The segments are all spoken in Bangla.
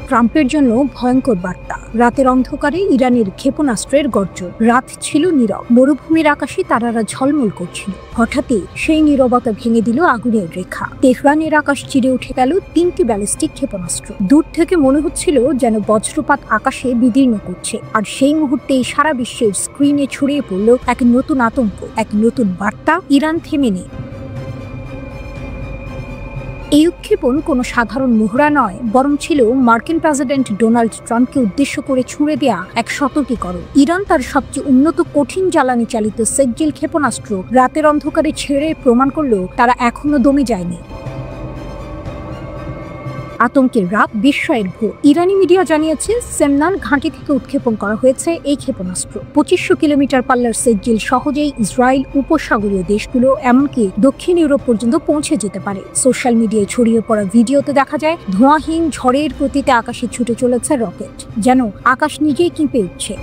ট্রাম্পের জন্য ভয়ঙ্কর বার্তা। রাতের অন্ধকারে ইরানের ক্ষেপণাস্ত্রের গর্জন। রাত ছিল নীরব, মরুভূমির আকাশে তারারা ঝলমল করছিল। হঠাৎই সেই নীরবতা ভেঙে দিল আগুনের রেখা। তেহরানের আকাশ চিরে উঠে গেল 3টি ব্যালিস্টিক ক্ষেপণাস্ত্র। দূর থেকে মনে হচ্ছিল যেন বজ্রপাত আকাশে বিদীর্ণ করছে। আর সেই মুহূর্তেই সারা বিশ্বের স্ক্রিনে ছড়িয়ে পড়ল এক নতুন আতঙ্ক, এক নতুন বার্তা: ইরান থেমে নেই। এই উৎক্ষেপণ কোনো সাধারণ মহড়া নয়, বরং ছিল মার্কিন প্রেসিডেন্ট ডোনাল্ড ট্রাম্পকে উদ্দেশ্য করে ছুঁড়ে দেয়া এক সতর্কীকরণ। ইরান তার সবচেয়ে উন্নত কঠিন জ্বালানি চালিত সেকজিল ক্ষেপণাস্ত্র রাতের অন্ধকারে ছেড়ে প্রমাণ করল তারা এখনো দমে যায়নি। আতঙ্কের রাত, বিস্ময়ের ভোর। ইরানি মিডিয়া জানিয়েছে সেমনান ঘাঁটি থেকে উৎক্ষেপণ করা হয়েছে এই ক্ষেপণাস্ত্র। 2500 কিলোমিটার পাল্লার সেকজিল সহজেই ইসরায়েল, উপসাগরীয় দেশগুলো, এমনকি দক্ষিণ ইউরোপ পর্যন্ত পৌঁছে যেতে পারে। সোশ্যাল মিডিয়ায় ছড়িয়ে পড়া ভিডিওতে দেখা যায় ধোঁয়াহীন ঝড়ের গতিতে আকাশে ছুটে চলেছে রকেট, যেন আকাশ নিজেই কেঁপে উঠছে।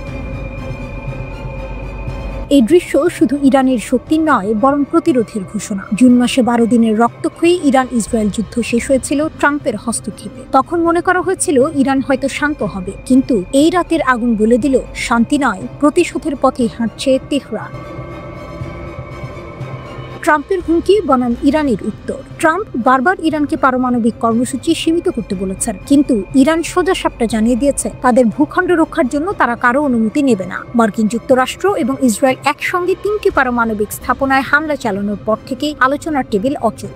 এই দৃশ্য শুধু ইরানের শক্তির নয়, বরং প্রতিরোধের ঘোষণা। জুন মাসে 12 দিনের রক্তক্ষয়ী ইরান ইসরায়েল যুদ্ধ শেষ হয়েছিল ট্রাম্পের হস্তক্ষেপে। তখন মনে করা হয়েছিল ইরান হয়তো শান্ত হবে, কিন্তু এই রাতের আগুন বলে দিল শান্তি নয়, প্রতিশোধের পথে হাঁটছে তেহরান। ট্রাম্পের হুমকি বনাম ইরানের উত্তর। ট্রাম্প বারবার ইরানকে পারমাণবিক কর্মসূচি সীমিত করতে বলেছেন, কিন্তু ইরান সোজা সাপটা জানিয়ে দিয়েছে তাদের ভূখণ্ড রক্ষার জন্য তারা কারো অনুমতি নেবে না। মার্কিন যুক্তরাষ্ট্র এবং ইসরায়েল একসঙ্গে 3টি পারমাণবিক স্থাপনায় হামলা চালানোর পর থেকেই আলোচনার টেবিল অচল।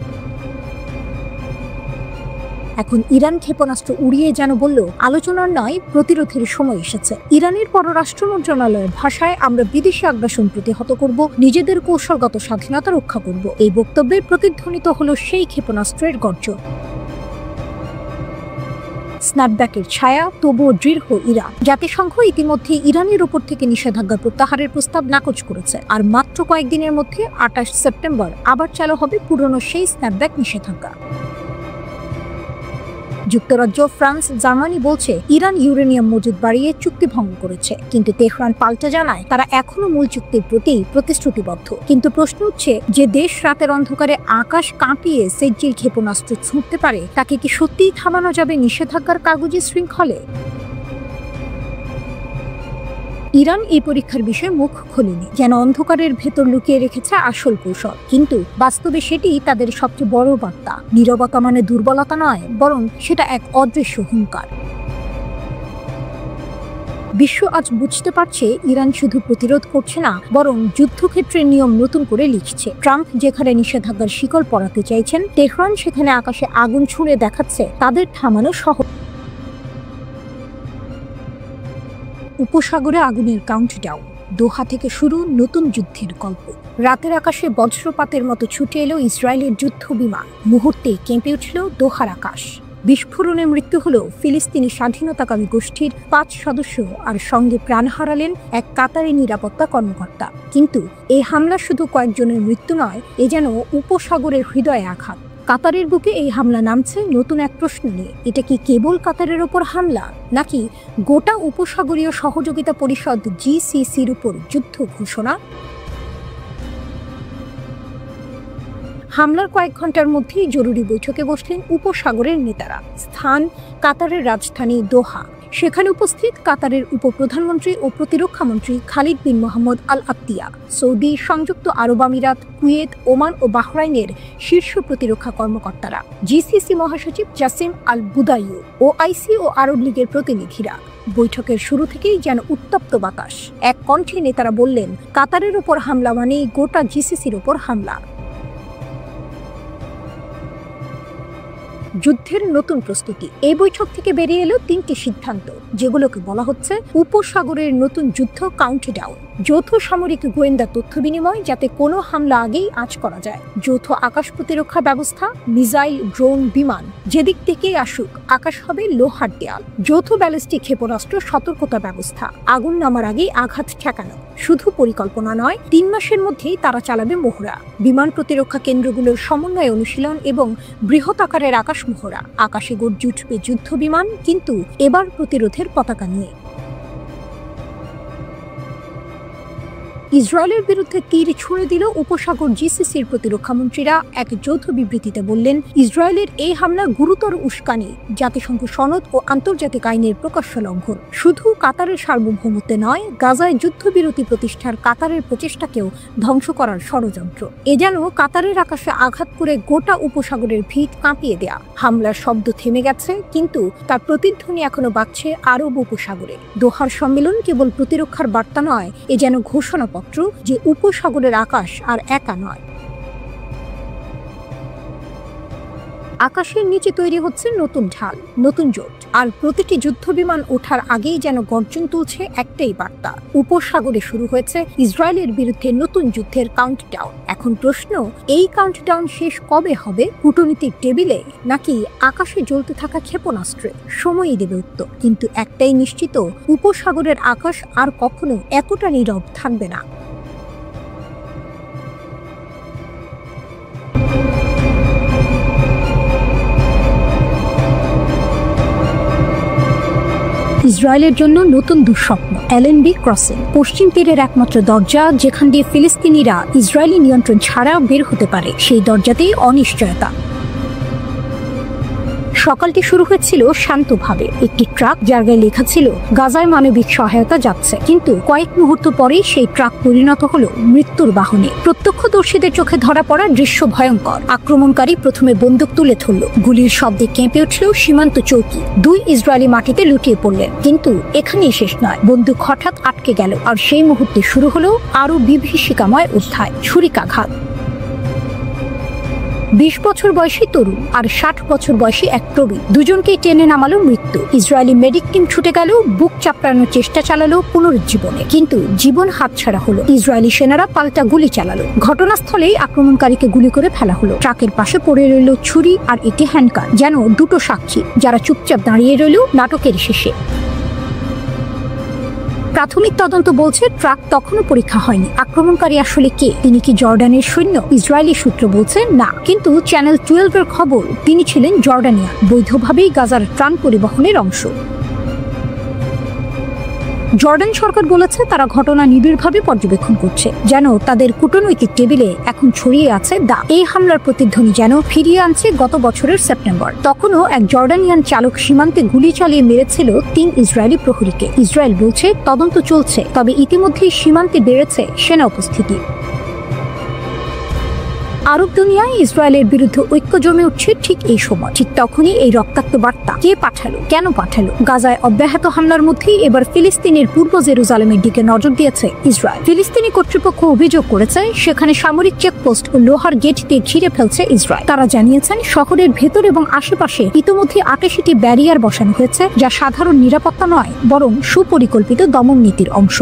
এখন ইরান ক্ষেপণাস্ত্র উড়িয়ে যেন বলল আলোচনার নয়, প্রতিরোধের সময় এসেছে। ইরানের পররাষ্ট্র মন্ত্রণালয়ের ভাষায়, আমরা বিদেশি আগ্রাসন প্রতিহত করব, নিজেদের কৌশলগত স্বাধীনতা রক্ষা করব। এই বক্তব্যে প্রতিধ্বনিত হলো সেই ক্ষেপণাস্ত্রের গর্জন। স্ন্যাপব্যাকের ছায়া, তবুও দৃঢ় ইরান। জাতিসংঘ ইতিমধ্যে ইরানের উপর থেকে নিষেধাজ্ঞা প্রত্যাহারের প্রস্তাব নাকচ করেছে। আর মাত্র কয়েকদিনের মধ্যে 28 সেপ্টেম্বর আবার চালু হবে পুরনো সেই স্ন্যাপব্যাক নিষেধাজ্ঞা। যুক্তরাজ্য, ফ্রান্স, জার্মানি বলছে ইরান ইউরেনিয়াম মজুদ বাড়িয়ে চুক্তি ভঙ্গ করেছে, কিন্তু তেহরান পাল্টা জানায় তারা এখনো মূল চুক্তির প্রতি প্রতিশ্রুতিবদ্ধ। কিন্তু প্রশ্ন হচ্ছে, যে দেশ রাতের অন্ধকারে আকাশ কাঁপিয়ে সেকজিল ক্ষেপণাস্ত্র ছুঁড়তে পারে, তাকে কি সত্যিই থামানো যাবে নিষেধাজ্ঞার কাগজে শৃঙ্খলে? ইরান এই পরীক্ষার বিষয়ে মুখ খোলেনি, যেন অন্ধকারের ভেতর লুকিয়ে রেখেছে আসল কৌশল। কিন্তু বাস্তবে সেটি তাদের সবচেয়ে বড় বার্তা। নীরবতা মানে দুর্বলতা নয়, বরং সেটা এক অদৃশ্য হুঙ্কার। বিশ্ব আজ বুঝতে পারছে ইরান শুধু প্রতিরোধ করছে না, বরং যুদ্ধক্ষেত্রের নিয়ম নতুন করে লিখছে। ট্রাম্প যেখানে নিষেধাজ্ঞার শিকল পরাতে চাইছেন, তেহরান সেখানে আকাশে আগুন ছুঁড়ে দেখাচ্ছে তাদের থামানো সহজ। উপসাগরে আগুনের কাউন্টডাউন। দোহা থেকে শুরু নতুন যুদ্ধের গল্প। রাতের আকাশে বজ্রপাতের মতো ছুটে এলো ইসরায়েলের যুদ্ধ বিমান। মুহূর্তে কেঁপে উঠল দোহার আকাশ। বিস্ফোরণে মৃত্যু হলো ফিলিস্তিনি স্বাধীনতাকামী গোষ্ঠীর 5 সদস্য, আর সঙ্গে প্রাণ হারালেন এক কাতারি নিরাপত্তা কর্মকর্তা। কিন্তু এই হামলা শুধু কয়েকজনের মৃত্যু নয়, এ যেন উপসাগরের হৃদয়ে আঘাত। কাতারের বুকে এই হামলা নামছে নতুন এক প্রশ্ন নিয়ে। এটা কি কেবল কাতারের ওপর হামলা, নাকি গোটা উপসাগরীয় সহযোগিতা পরিষদ GCCর উপর যুদ্ধ ঘোষণা? হামলার কয়েক ঘন্টার মধ্যেই জরুরি বৈঠকে বসলেন উপসাগরের নেতারা। স্থান কাতারের রাজধানী দোহা। সেখানে উপস্থিত কাতারের উপপ্রধানমন্ত্রী ও প্রতিরক্ষামন্ত্রী খালিদ বিন মোহাম্মদ আল আত্তিয়া, সৌদি, সংযুক্ত আরব আমিরাত, কুয়েত, ওমান ও বাহরাইনের শীর্ষ প্রতিরক্ষা কর্মকর্তারা, GCC মহাসচিব জাসিম আল বুদাইউ, OIC ও আরব লীগের প্রতিনিধিরা। বৈঠকের শুরু থেকেই যেন উত্তপ্ত বাতাস। এক কণ্ঠে নেতারা বললেন, কাতারের ওপর হামলা মানে গোটা GCCর ওপর হামলা। যুদ্ধের নতুন প্রস্তুতি। এই বৈঠক থেকে বেরিয়ে এলো 3টি সিদ্ধান্ত, যেগুলোকে বলা হচ্ছে উপসাগরের নতুন যুদ্ধ কাউন্টডাউন। যৌথ সামরিক গোয়েন্দা তথ্য বিনিময়, যাতে কোনো হামলা আগেই আঁচ করা যায়। যৌথ আকাশ প্রতিরক্ষা ব্যবস্থা, মিসাইল, ড্রোন, বিমান যেদিক থেকেই আসুক, আকাশ হবে লোহার দেয়াল। যৌথ ব্যালিস্টিক ক্ষেপণাস্ত্র সতর্কতা ব্যবস্থা, আগুন নামার আগেই আঘাত ঠেকানো। শুধু পরিকল্পনা নয়, 3 মাসের মধ্যেই তারা চালাবে মহড়া। বিমান প্রতিরক্ষা কেন্দ্রগুলোর সমন্বয় অনুশীলন এবং বৃহৎ আকারের আকাশ মহড়া। আকাশে গর্জে উঠবে যুদ্ধ বিমান, কিন্তু এবার প্রতিরোধের পতাকা নিয়ে। ইসরায়েলের বিরুদ্ধে তীর ছুড়ে দিল উপসাগর জিসিসির প্রতিরক্ষামন্ত্রীরা। এক যৌথ বিবৃতিতে বললেন, ইসরায়েলের এই হামলা গুরুতর উস্কানি, জাতিসংঘ সনদ ও আন্তর্জাতিক আইনের প্রকাশ্য লঙ্ঘন। শুধু কাতারের সার্বভৌমত্বে নয়, গাজায় যুদ্ধবিরতি প্রতিষ্ঠার কাতারের প্রচেষ্টাকেও ধ্বংস করার ষড়যন্ত্র। এ যেন কাতারের আকাশে আঘাত করে গোটা উপসাগরের ভিত কাঁপিয়ে দেয়া। হামলার শব্দ থেমে গেছে, কিন্তু তার প্রতিধ্বনি এখনো বাজছে আরব উপসাগরে। দোহার সম্মেলন কেবল প্রতিরক্ষার বার্তা নয়, এ যেন ঘোষণাপত্র যে উপসাগরের আকাশ আর একা নয়। আকাশের নিচে তৈরি হচ্ছে নতুন ঢাল, নতুন জোট, আর প্রতিটি যুদ্ধবিমান ওঠার আগেই যেন গর্জন তুলছে একটাই বার্তা, উপসাগরে শুরু হয়েছে ইসরায়েলের বিরুদ্ধে নতুন যুদ্ধের কাউন্টডাউন। এখন প্রশ্ন, এই কাউন্টডাউন শেষ কবে হবে? কূটনীতিক টেবিলে নাকি আকাশে জ্বলতে থাকা ক্ষেপণাস্ত্রে? সময়ই দেবে উত্তর। কিন্তু একটাই নিশ্চিত, উপসাগরের আকাশ আর কখনো এতটা নীরব থাকবে না। ইসরায়েলের জন্য নতুন দুঃস্বপ্ন, এলএনবি ক্রসিং, পশ্চিম তীরের একমাত্র দরজা যেখান দিয়ে ফিলিস্তিনিরা ইসরায়েলি নিয়ন্ত্রণ ছাড়া বের হতে পারে। সেই দরজাতেই অনিশ্চয়তা। সকালটি শুরু হয়েছিল শান্তভাবে। একটি ট্রাক, যার গায়ে লেখা ছিল গাজায় মানবিক সহায়তা যাচ্ছে, কিন্তু কয়েক মুহূর্ত পরেই সেই ট্রাক পরিণত হলো মৃত্যুর বাহনে। প্রত্যক্ষদর্শীদের চোখে ধরা পড়া দৃশ্য ভয়ঙ্কর। আক্রমণকারী প্রথমে বন্দুক তুলে ধরল, গুলির শব্দে কেঁপে উঠল সীমান্ত চৌকি। 2 ইসরায়েলি মাটিতে লুটিয়ে পড়লেন। কিন্তু এখানেই শেষ নয়, বন্দুক হঠাৎ আটকে গেল, আর সেই মুহূর্তে শুরু হলো আরো বিভীষিকাময় অধ্যায়, ছুরিকাঘাত। 20 বছর বয়সী তরুণ আর 60 বছর বয়সী এক প্রবীণ, দুজনকেই টেনে নামালো মৃত্যু। ইসরায়েলি মেডিক টিম ছুটে গেল, বুক চাপড়ানোর চেষ্টা চালালো পুনরুজ্জীবনে, কিন্তু জীবন হাতছাড়া হলো। ইসরায়েলি সেনারা পাল্টা গুলি চালালো। ঘটনাস্থলেই আক্রমণকারীকে গুলি করে ফেলা হলো। ট্রাকের পাশে পড়ে রইল ছুরি আর একটি হ্যান্ডগান, যেন দুটো সাক্ষী যারা চুপচাপ দাঁড়িয়ে রইল নাটকের শেষে। প্রাথমিক তদন্ত বলছে ট্রাক তখনও পরীক্ষা হয়নি। আক্রমণকারী আসলে কে? তিনি কি জর্ডানের সৈন্য? ইসরায়েলি সূত্র বলছে না, কিন্তু চ্যানেল 12 এর খবর তিনি ছিলেন জর্ডানিয়ান, বৈধভাবেই গাজার ত্রাণ পরিবহনের অংশ। জর্ডান সরকার বলেছে তারা ঘটনা নিবিড়ভাবে পর্যবেক্ষণ করছে, যেন তাদের কূটনৈতিক টেবিলে এখন ছড়িয়ে আছে দাগ। এই হামলার প্রতিধ্বনি যেন ফিরিয়ে আনছে গত বছরের সেপ্টেম্বর। তখনও এক জর্ডানিয়ান চালক সীমান্তে গুলি চালিয়ে মেরেছিল 3 ইসরায়েলি প্রহরীকে। ইসরায়েল বলছে তদন্ত চলছে, তবে ইতিমধ্যেই সীমান্তে বেড়েছে সেনা উপস্থিতি। আরব দুনিয়ায় ইসরায়েলের বিরুদ্ধে ঐক্য জমে উঠছে ঠিক এই সময়। ঠিক তখনই এই রক্তাক্ত বার্তা কে পাঠালো, কেন পাঠালো? গাজায় অব্যাহত হামলার মধ্যেই এবার ফিলিস্তিনের পূর্ব জেরুজালেমের দিকে নজর দিয়েছে ইসরায়েল। ফিলিস্তিনি কর্তৃপক্ষ অভিযোগ করেছে সেখানে সামরিক চেকপোস্ট ও লোহার গেট দিয়ে ঘিরে ফেলছে ইসরায়েল। তারা জানিয়েছেন শহরের ভেতর এবং আশেপাশে ইতিমধ্যে 88টি ব্যারিয়ার বসানো হয়েছে, যা সাধারণ নিরাপত্তা নয়, বরং সুপরিকল্পিত দমন নীতির অংশ।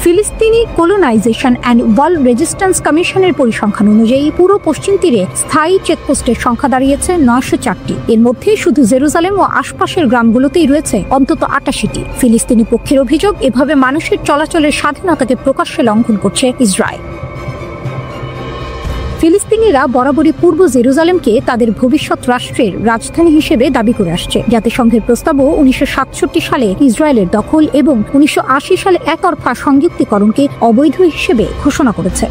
ফিলিস্তিনি কলোনাইজেশন অ্যান্ড ওয়াল রেজিস্ট্যান্স কমিশনের পরিসংখ্যান অনুযায়ী পুরো পশ্চিম তীরে স্থায়ী চেকপোস্টের সংখ্যা দাঁড়িয়েছে 904টি। এর মধ্যে শুধু জেরুজালেম ও আশপাশের গ্রামগুলোতেই রয়েছে অন্তত 88টি। ফিলিস্তিনি পক্ষের অভিযোগ, এভাবে মানুষের চলাচলের স্বাধীনতাকে প্রকাশ্যে লঙ্ঘন করছে ইসরায়েল। ফিলিস্তিনিরা বরাবরই পূর্ব জেরুজালেমকে তাদের ভবিষ্যৎ রাষ্ট্রের রাজধানী হিসেবে দাবি করে আসছে। জাতিসংঘের প্রস্তাবও 1967 সালে ইসরায়েলের দখল এবং 1980 সালে একতরফা সংযুক্তিকরণকে অবৈধ হিসেবে ঘোষণা করেছে।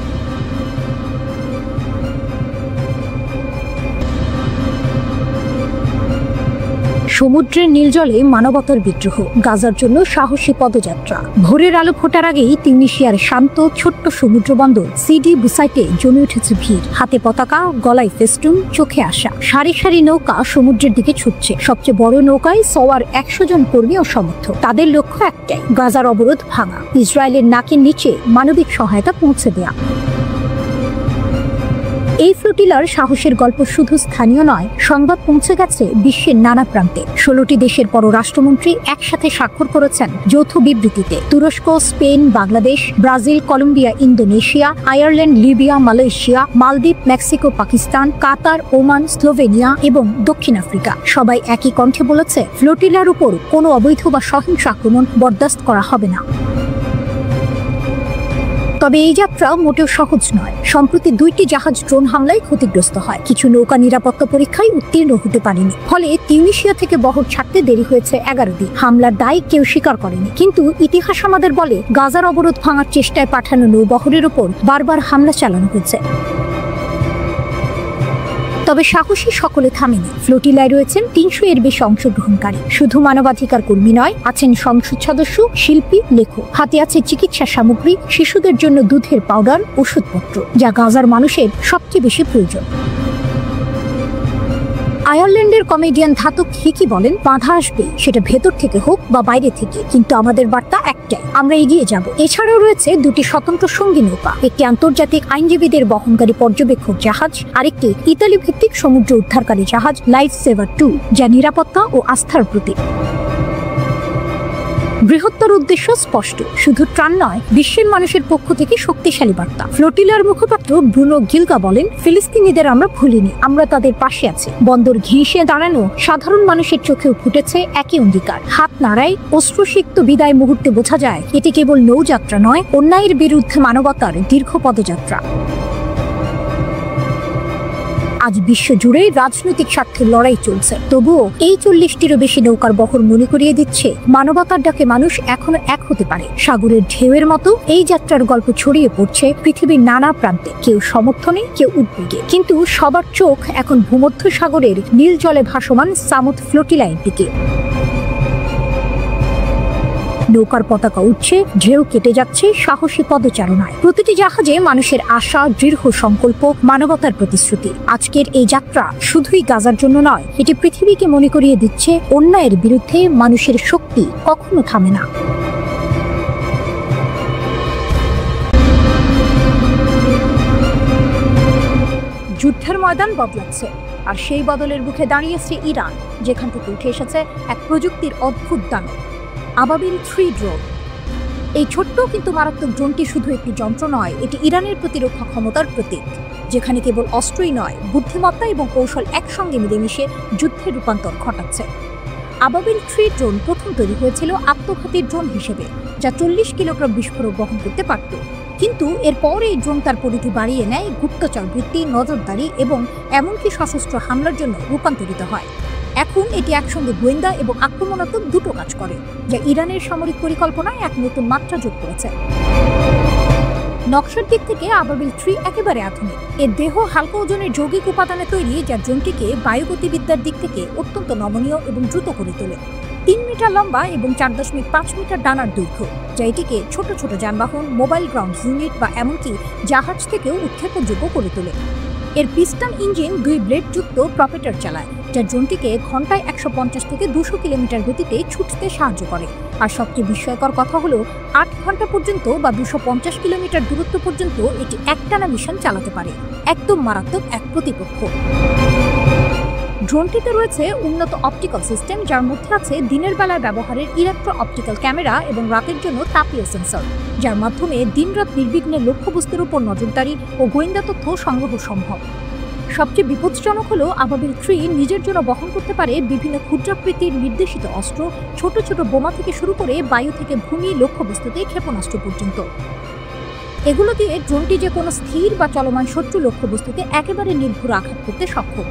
সমুদ্রের নীল জলে মানবতার বিদ্রোহ, গাজার জন্য সাহসী পদযাত্রা। ভোরের আলো ফোটার আগেই তিউনিসিয়ার শান্ত ছোট্ট সমুদ্র বন্দর সিডি বুসাইটে জমে উঠেছে ভিড়। হাতে পতাকা, গলায় ফেস্টুন, চোখে আসা। সারি সারি নৌকা সমুদ্রের দিকে ছুটছে। সবচেয়ে বড় নৌকায় সওয়ার 100 জন কর্মী ও সমর্থক। তাদের লক্ষ্য একটাই, গাজার অবরোধ ভাঙা, ইসরায়েলের নাকের নিচে মানবিক সহায়তা পৌঁছে দেয়া। এই ফ্লোটিলার সাহসের গল্প শুধু স্থানীয় নয়, সংবাদ পৌঁছে গেছে বিশ্বের নানা প্রান্তে। 16টি দেশের পররাষ্ট্রমন্ত্রী একসাথে স্বাক্ষর করেছেন যৌথ বিবৃতিতে। তুরস্ক, Spain, Bangladesh, Brazil, Colombia, Indonesia, Ireland, Libya, Malaysia, মালদ্বীপ, Mexico, Pakistan, Qatar, Oman, Slovenia এবং দক্ষিণ আফ্রিকা সবাই একই কণ্ঠে বলেছে ফ্লোটিলার উপর কোনো অবৈধ বা সহিংস আক্রমণ বরদাস্ত করা হবে না। তবে এই যাত্রা মোটেও সহজ নয়। সম্প্রতি 2টি জাহাজ ড্রোন হামলায় ক্ষতিগ্রস্ত হয়। কিছু নৌকা নিরাপত্তা পরীক্ষায় উত্তীর্ণ হতে পারেনি, ফলে তিউনিসিয়া থেকে বহর ছাড়তে দেরি হয়েছে 11 দিন। হামলার দায় কেউ স্বীকার করেনি, কিন্তু ইতিহাস আমাদের বলে গাজার অবরোধ ভাঙার চেষ্টায় পাঠানো নৌবহরের উপর বারবার হামলা চালানো হয়েছে। তবে সাহসী সকলে থামেনি। ফ্লোটিলায় রয়েছেন 300 এর বেশি অংশগ্রহণকারী। শুধু মানবাধিকার কর্মী নয়, আছেন সংসদ সদস্য, শিল্পী, লেখক। হাতে আছে চিকিৎসা সামগ্রী, শিশুদের জন্য দুধের পাউডার, ওষুধপত্র, যা গাজার মানুষের সবচেয়ে বেশি প্রয়োজন। আয়ারল্যান্ডের কমেডিয়ান ধাতক হিকি বলেন, বাধা আসবে, সেটা ভেতর থেকে হোক বা বাইরে থেকে, কিন্তু আমাদের বার্তা একটাই, আমরা এগিয়ে যাব। এছাড়াও রয়েছে 2টি স্বতন্ত্র সঙ্গী নৌকা, একটি আন্তর্জাতিক আইনজীবীদের বহনকারী পর্যবেক্ষক জাহাজ, আরেকটি ইতালি ভিত্তিক সমুদ্র উদ্ধারকারী জাহাজ লাইফ সেভার 2, যা নিরাপত্তা ও আস্থার প্রতীক। বৃহত্তর উদ্দেশ্য স্পষ্ট, শুধু ত্রাণ নয়, বিশ্বের মানুষের পক্ষ থেকে শক্তিশালী বার্তা। ফ্লোটিলার মুখপাত্র ব্রুনো গিলগা বলেন, ফিলিস্তিনিদের আমরা ভুলিনি, আমরা তাদের পাশে আছি। বন্দর ঘিসে দাঁড়ানো সাধারণ মানুষের চোখেও ফুটেছে একই অঙ্গীকার। হাত নাড়ায়, অশ্রুসিক্ত বিদায় মুহূর্তে বোঝা যায় এটি কেবল নৌযাত্রা নয়, অন্যায়ের বিরুদ্ধে মানবতার দীর্ঘ পদযাত্রা। আজ বিশ্বজুড়ে রাজনৈতিক স্বার্থের লড়াই চলছে, তবুও এই 40টিরও বেশি নৌকার বহর মনে করিয়ে দিচ্ছে মানবতার ডাকে মানুষ এখনো এক হতে পারে। সাগরের ঢেউয়ের মতো এই যাত্রার গল্প ছড়িয়ে পড়ছে পৃথিবীর নানা প্রান্তে, কেউ সমর্থনে, কেউ উদ্বেগে, কিন্তু সবার চোখ এখন ভূমধ্য সাগরের নীল জলে ভাসমান সামুদ ফ্লোটিলার দিকে। নৌকার পতাকা উঠছে, ঢেউ কেটে যাচ্ছে সাহসী পদচারণায়। প্রতিটি জাহাজে মানুষের আশা, দৃঢ় সংকল্প, মানবতার প্রতিশ্রুতি। আজকের এই যাত্রা শুধুই গাজার জন্য নয়, এটি পৃথিবীকে মনে করিয়ে দিচ্ছে অন্যায়ের বিরুদ্ধে মানুষের শক্তি কখনো থামে না। যুদ্ধের ময়দান বদলাচ্ছে, আর সেই বদলের মুখে দাঁড়িয়েছে ইরান, যেখান থেকে উঠে এসেছে এক প্রযুক্তির অদ্ভুত দানব, আবাবিল 3 ড্রোন। এই ছোট্ট কিন্তু মারাত্মক ড্রোনটি শুধু একটি যন্ত্র নয়, এটি ইরানের প্রতিরক্ষা ক্ষমতার প্রতীক, যেখানে কেবল অস্ত্রই নয়, বুদ্ধিমত্তা এবং কৌশল একসঙ্গে মিলেমিশে যুদ্ধের রূপান্তর ঘটাচ্ছে। আবাবিল 3 ড্রোন প্রথম তৈরি হয়েছিল আত্মঘাতী ড্রোন হিসেবে, যা 40 কিলোগ্রাম বিস্ফোরক বহন করতে পারত। কিন্তু এরপর এই ড্রোন তার পরিধি বাড়িয়ে নেয়, গুপ্তচর বৃত্তি, নজরদারি এবং এমনকি সশস্ত্র হামলার জন্য রূপান্তরিত হয়। এখন এটি একসঙ্গে গোয়েন্দা এবং আক্রমণাত্মক দুটো কাজ করে, যা ইরানের সামরিক পরিকল্পনায় এক নতুন মাত্রা যোগ করেছে। নকশার দিক থেকে আবাবিল 3 একেবারে আধুনিক। এর দেহ হালকা ওজনের যৌগিক উপাদানে তৈরি, যা ড্রোনটিকে বায়ুগতিবিদ্যার দিক থেকে অত্যন্ত নমনীয় এবং দ্রুত করে তোলে। 3 মিটার লম্বা এবং 4.5 মিটার ডানার দৈর্ঘ্য, যা এটিকে ছোট ছোট যানবাহন, মোবাইল গ্রাউন্ড ইউনিট বা এমনকি জাহাজ থেকেও উৎক্ষেপণযোগ্য করে তোলে। এর পিস্টন ইঞ্জিন 2 ব্লেড যুক্ত প্রপেটার চালায়, যা ড্রোনটিকে ঘন্টায় 150 থেকে 200 কিলোমিটার গতিতে ছুটতে সাহায্য করে। আর সবচেয়ে বিস্ময়কর কথা হলো, 8 ঘন্টা পর্যন্ত বা 250 কিলোমিটার দূরত্ব পর্যন্ত এটি একটানা মিশন চালাতে পারে। একদম মারাত্মক এক প্রতিপক্ষ। ড্রোনটিতে রয়েছে উন্নত অপটিক্যাল সিস্টেম, যার মধ্যে আছে দিনের বেলায় ব্যবহারের ইলেকট্রো অপটিক্যাল ক্যামেরা এবং রাতের জন্য তাপীয় সেন্সর, যার মাধ্যমে দিনরাত নির্বিঘ্নে লক্ষ্যবস্তুর উপর নজরদারি ও গোয়েন্দা তথ্য সংগ্রহ সম্ভব। সবচেয়ে বিপজ্জনক হলো আবাবিল 3 নিজের জন্য বহন করতে পারে বিভিন্ন ক্ষুদ্রাকৃতির নির্দেশিত অস্ত্র, ছোট ছোট বোমা থেকে শুরু করে বায়ু থেকে ভূমি লক্ষ্যবস্তুতে ক্ষেপণাস্ত্র পর্যন্ত। এগুলো দিয়ে ড্রোনটি যে কোনো স্থির বা চলমান শত্রু লক্ষ্যবস্তুতে একেবারে নির্ভুল আঘাত করতে সক্ষম।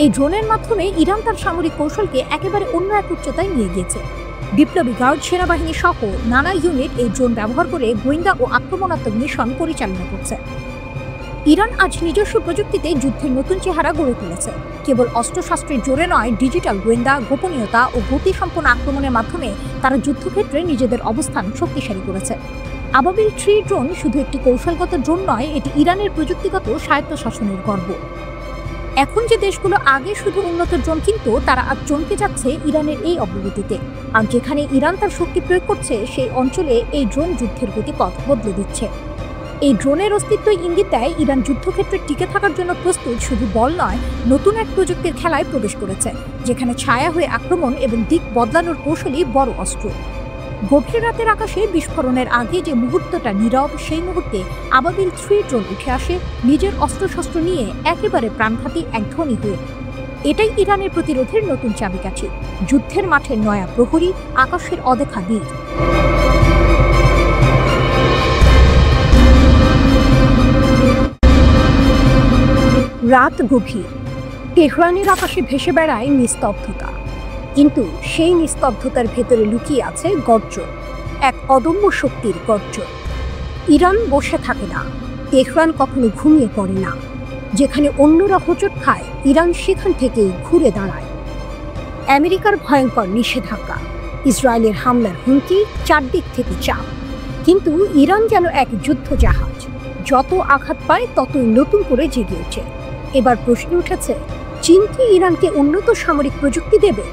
এই ড্রোনের মাধ্যমে ইরান তার সামরিক কৌশলকে একেবারে অন্য এক উচ্চতায় নিয়ে গিয়েছে। বিপ্লবী গার্ড, সেনাবাহিনী সহ নানা ইউনিট এই ড্রোন ব্যবহার করে গোয়েন্দা ও আক্রমণাত্মক মিশন পরিচালনা করছে। ইরান আজ নিজস্ব প্রযুক্তিতে যুদ্ধের নতুন চেহারা গড়ে তুলেছে। কেবল অস্ত্রশস্ত্রের জোরে নয়, ডিজিটাল গোয়েন্দা, গোপনীয়তা ও গতিসম্পন্ন আক্রমণের মাধ্যমে তারা যুদ্ধক্ষেত্রে নিজেদের অবস্থান শক্তিশালী করেছে। আবাবিল 3 ড্রোন শুধু একটি কৌশলগত ড্রোন নয়, এটি ইরানের প্রযুক্তিগত স্বায়ত্তশাসনের গর্ব। এখন যে দেশগুলো আগে শুধু উন্নত ড্রোন কিনত, তারা আজ চমকে যাচ্ছে ইরানের এই অগ্রগতিতে। আর যেখানে ইরান তার শক্তি প্রয়োগ করছে, সেই অঞ্চলে এই ড্রোন যুদ্ধের গতিপথ বদলে দিচ্ছে। এই ড্রোনের অস্তিত্ব ইঙ্গিত দেয় ইরান যুদ্ধক্ষেত্রে টিকে থাকার জন্য প্রস্তুত, শুধু বল নয়, নতুন এক প্রযুক্তির খেলায় প্রবেশ করেছে, যেখানে ছায়া হয়ে আক্রমণ এবং দিক বদলানোর কৌশলই বড় অস্ত্র। গভীর রাতের আকাশে বিস্ফোরণের আগে যে মুহূর্তটা নীরব, সেই মুহূর্তে আবাবিল 3 ড্রোন উঠে আসে নিজের অস্ত্রশস্ত্র নিয়ে, একেবারে প্রাণঘাতী এক ধ্বনি হয়ে। এটাই ইরানের প্রতিরোধের নতুন চাবিকাঠি, যুদ্ধের মাঠের নয়া প্রহরী, আকাশের অদেখা তীর। রাত গভীর, তেহরানের আকাশে ভেসে বেড়ায় নিস্তব্ধতা, কিন্তু সেই নিস্তব্ধতার ভেতরে লুকিয়ে আছে গর্জন, এক অদম্য শক্তির গর্জন। ইরান বসে থাকে না, তেহরান কখনো ঘুমিয়ে পড়ে না। যেখানে অন্যরা হোঁচট খায়, ইরান সেখান থেকেই ঘুরে দাঁড়ায়। আমেরিকার ভয়ঙ্কর নিষেধাজ্ঞা, ইসরায়েলের হামলার হুমকি, চারদিক থেকে চাপ, কিন্তু ইরান যেন এক যুদ্ধ জাহাজ, যত আঘাত পায় ততই নতুন করে জেগে ওঠে। এবার প্রশ্ন উঠেছে, চীন কি ইরানকে উন্নত সামরিক প্রযুক্তি দেবে,